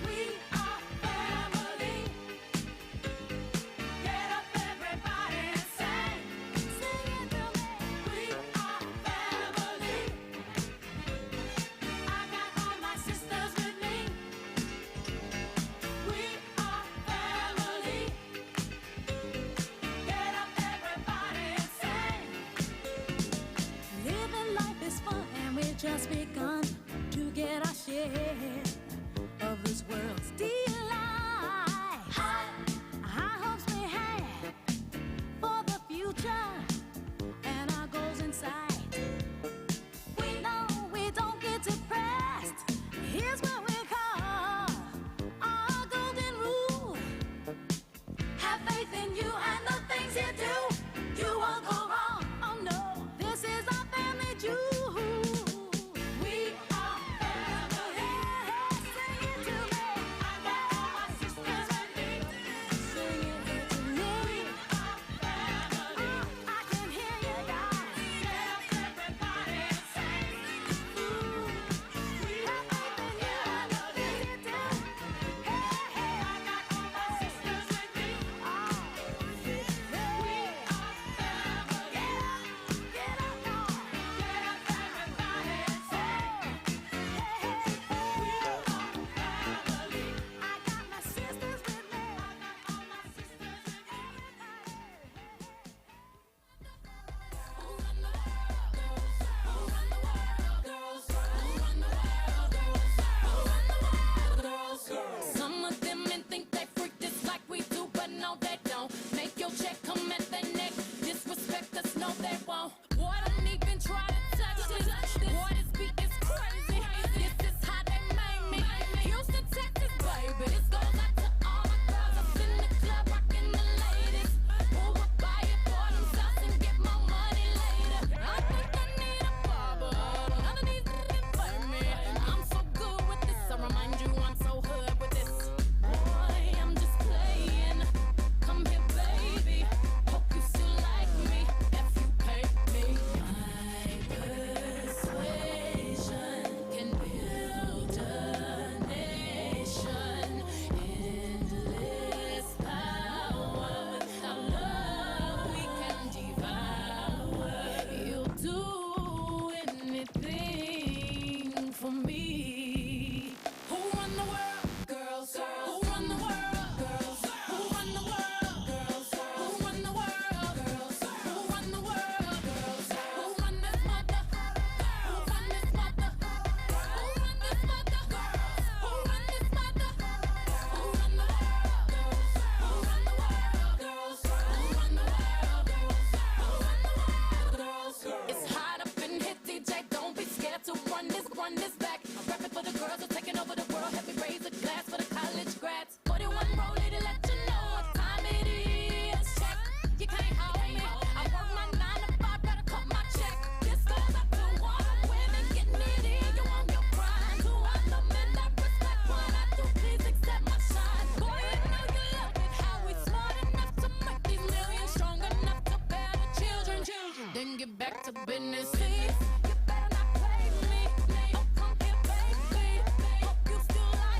We are family. Get up, everybody, and sing. Sing it to me. We are family. I got all my sisters with me. We are family. Get up, everybody, and sing. Living life is fun, and we've just begun to get our share of this world's delight. High hopes we have for the future and our goals in sight. We know we don't get depressed. Here's what we call our golden rule. Have faith in you and the things you do. You won't go wrong. Oh no, this is our family jewel. We are family. Sing it to me. I got all my sisters with me. Sing it to me. We are family. I can hear you guys. Get up, everybody, and sing. Ooh, we have faith in you and the things you do. Hey, hey, I got all my sisters with me. We are family. Get up, y'all. Get up, everybody, and sing. Hey, hey, we are family. I got my sisters with me. I got all my sisters with me. Who run the world, girls? Who run the world, girls? Who run the world, girls? Who run the world, girls? Some of them men think they freak this like we do, but no, they don't. Make your check come at their neck. Disrespect us, no, they won't. Boy, don't even try to touch this. Boy, this beat is crazy. This is how they made me. Houston, Texas, baby. This goes out to all my girls up in the club, rocking the ladies. Who would buy it for themselves and get more money later? I think I need a barber. None of these niggas play me. I'm so good with this. I remind you I'm so hood with this. Boy, I'm just playing. Come here, baby. Hope you still like me if you pay me. My persuasion can build a nation. Endless power. Without love, we can devour. You'll do anything for me. Who run the world, girls? Who run the world, girls? Who run the world, girls? Who run the world, girls? Who run the world, girls? Who run this mother? Who run this mother? Who run this mother? Who run this mother? Who run the world, girls? Who run the world, girls? Who run the world, girls? Who run the world, girls? It's hot up in here, DJ. Don't be scared to run this back. I'm rapping for the girls who are taking over the world. Help me raise a glass for the college grads. 41 rollie to let you know what time it is. Check, you can't hold me. I work my 9 to 5, gotta cut my check. This goes up to all the women getting it in. You want your pride. To all the men that respect what I do, please accept my shine. Boy, you know you love it. How we smart enough to make these millions, strong enough to bear the children. Then get back to business. See, you better not play me. Oh, come here, baby. Hope you still like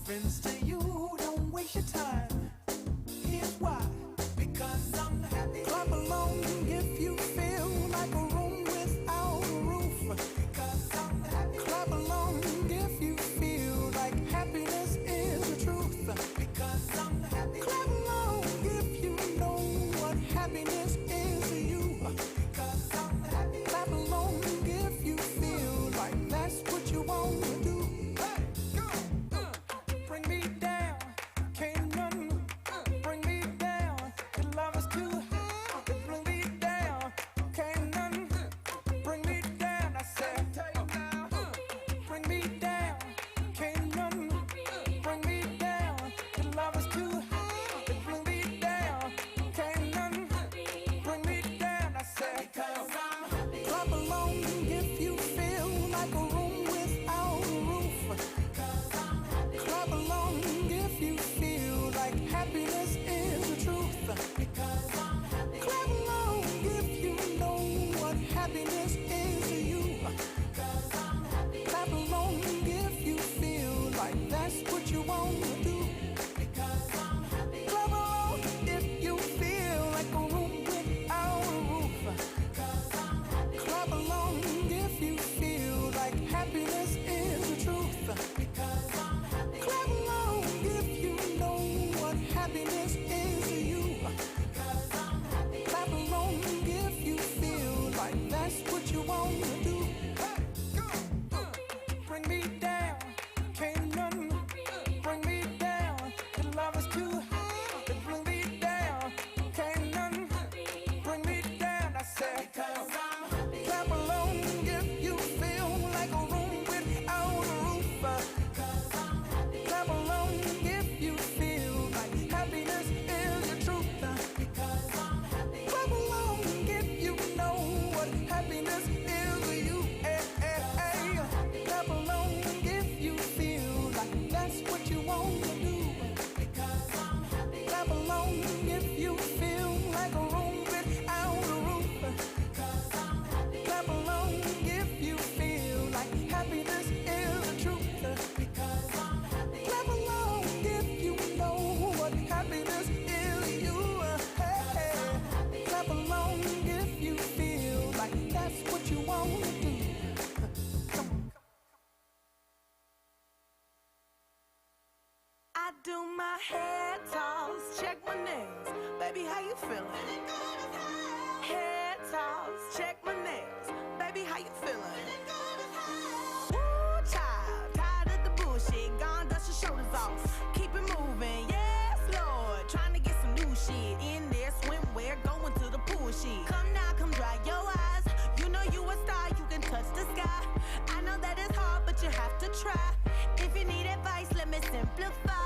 happens to you, don't waste your time. Here's why. Because I'm happy. Clap along if you feel like a room without a roof. Because I'm happy. Clap along if you feel like happiness is the truth. Because I'm happy. Clap along if you know what happiness is to you. Because I'm happy. Clap along if you feel like that's what you want to do. Hey, go! Bring me down, can't none bring me down. The love is too high, bring me down, can't none bring me down. I said, bring me down, can't none bring me down. The love is too high, bring me down, can't none bring me down. I said, clap along if you feel like a room without a roof. Clap along if you feel like happiness is the truth. Clap along if you know what happiness is to you. Clap along if you feel like that's what you want to do. Clap along if you feel like a room without a roof. Clap along if you feel like happiness is the truth. Clap along if you know what happiness is to you. Clap along if you feel like that's what you want to do. Bring me down, can't none bring me down. The love is too high, bring me down, can't none bring me down. I said, clap along if you feel like a room without a roof. Clap along if you feel like happiness is the truth. Clap along if you know what happiness is to you. Clap along if you feel like that's what you want to do. Clap along if you feel like a room without a roof. Clap along if you feel like happiness is the truth. Clap along if you know what happiness is to you. Clap along if you feel like that's what you want to do. I do my hair toss, check my nails. Baby, how you feeling? Hair toss, check my nails. Baby, how you feeling? Woo, child, tired of the bullshit. Gone, dust your shoulders off. Keep it moving, yes, Lord. Trying to get some new shit in there. Swimwear, going to the pool shit. Come now, come dry your eyes. You know you a star, you can touch the sky. I know that it's hard, but you have to try. If you need advice, let me simplify.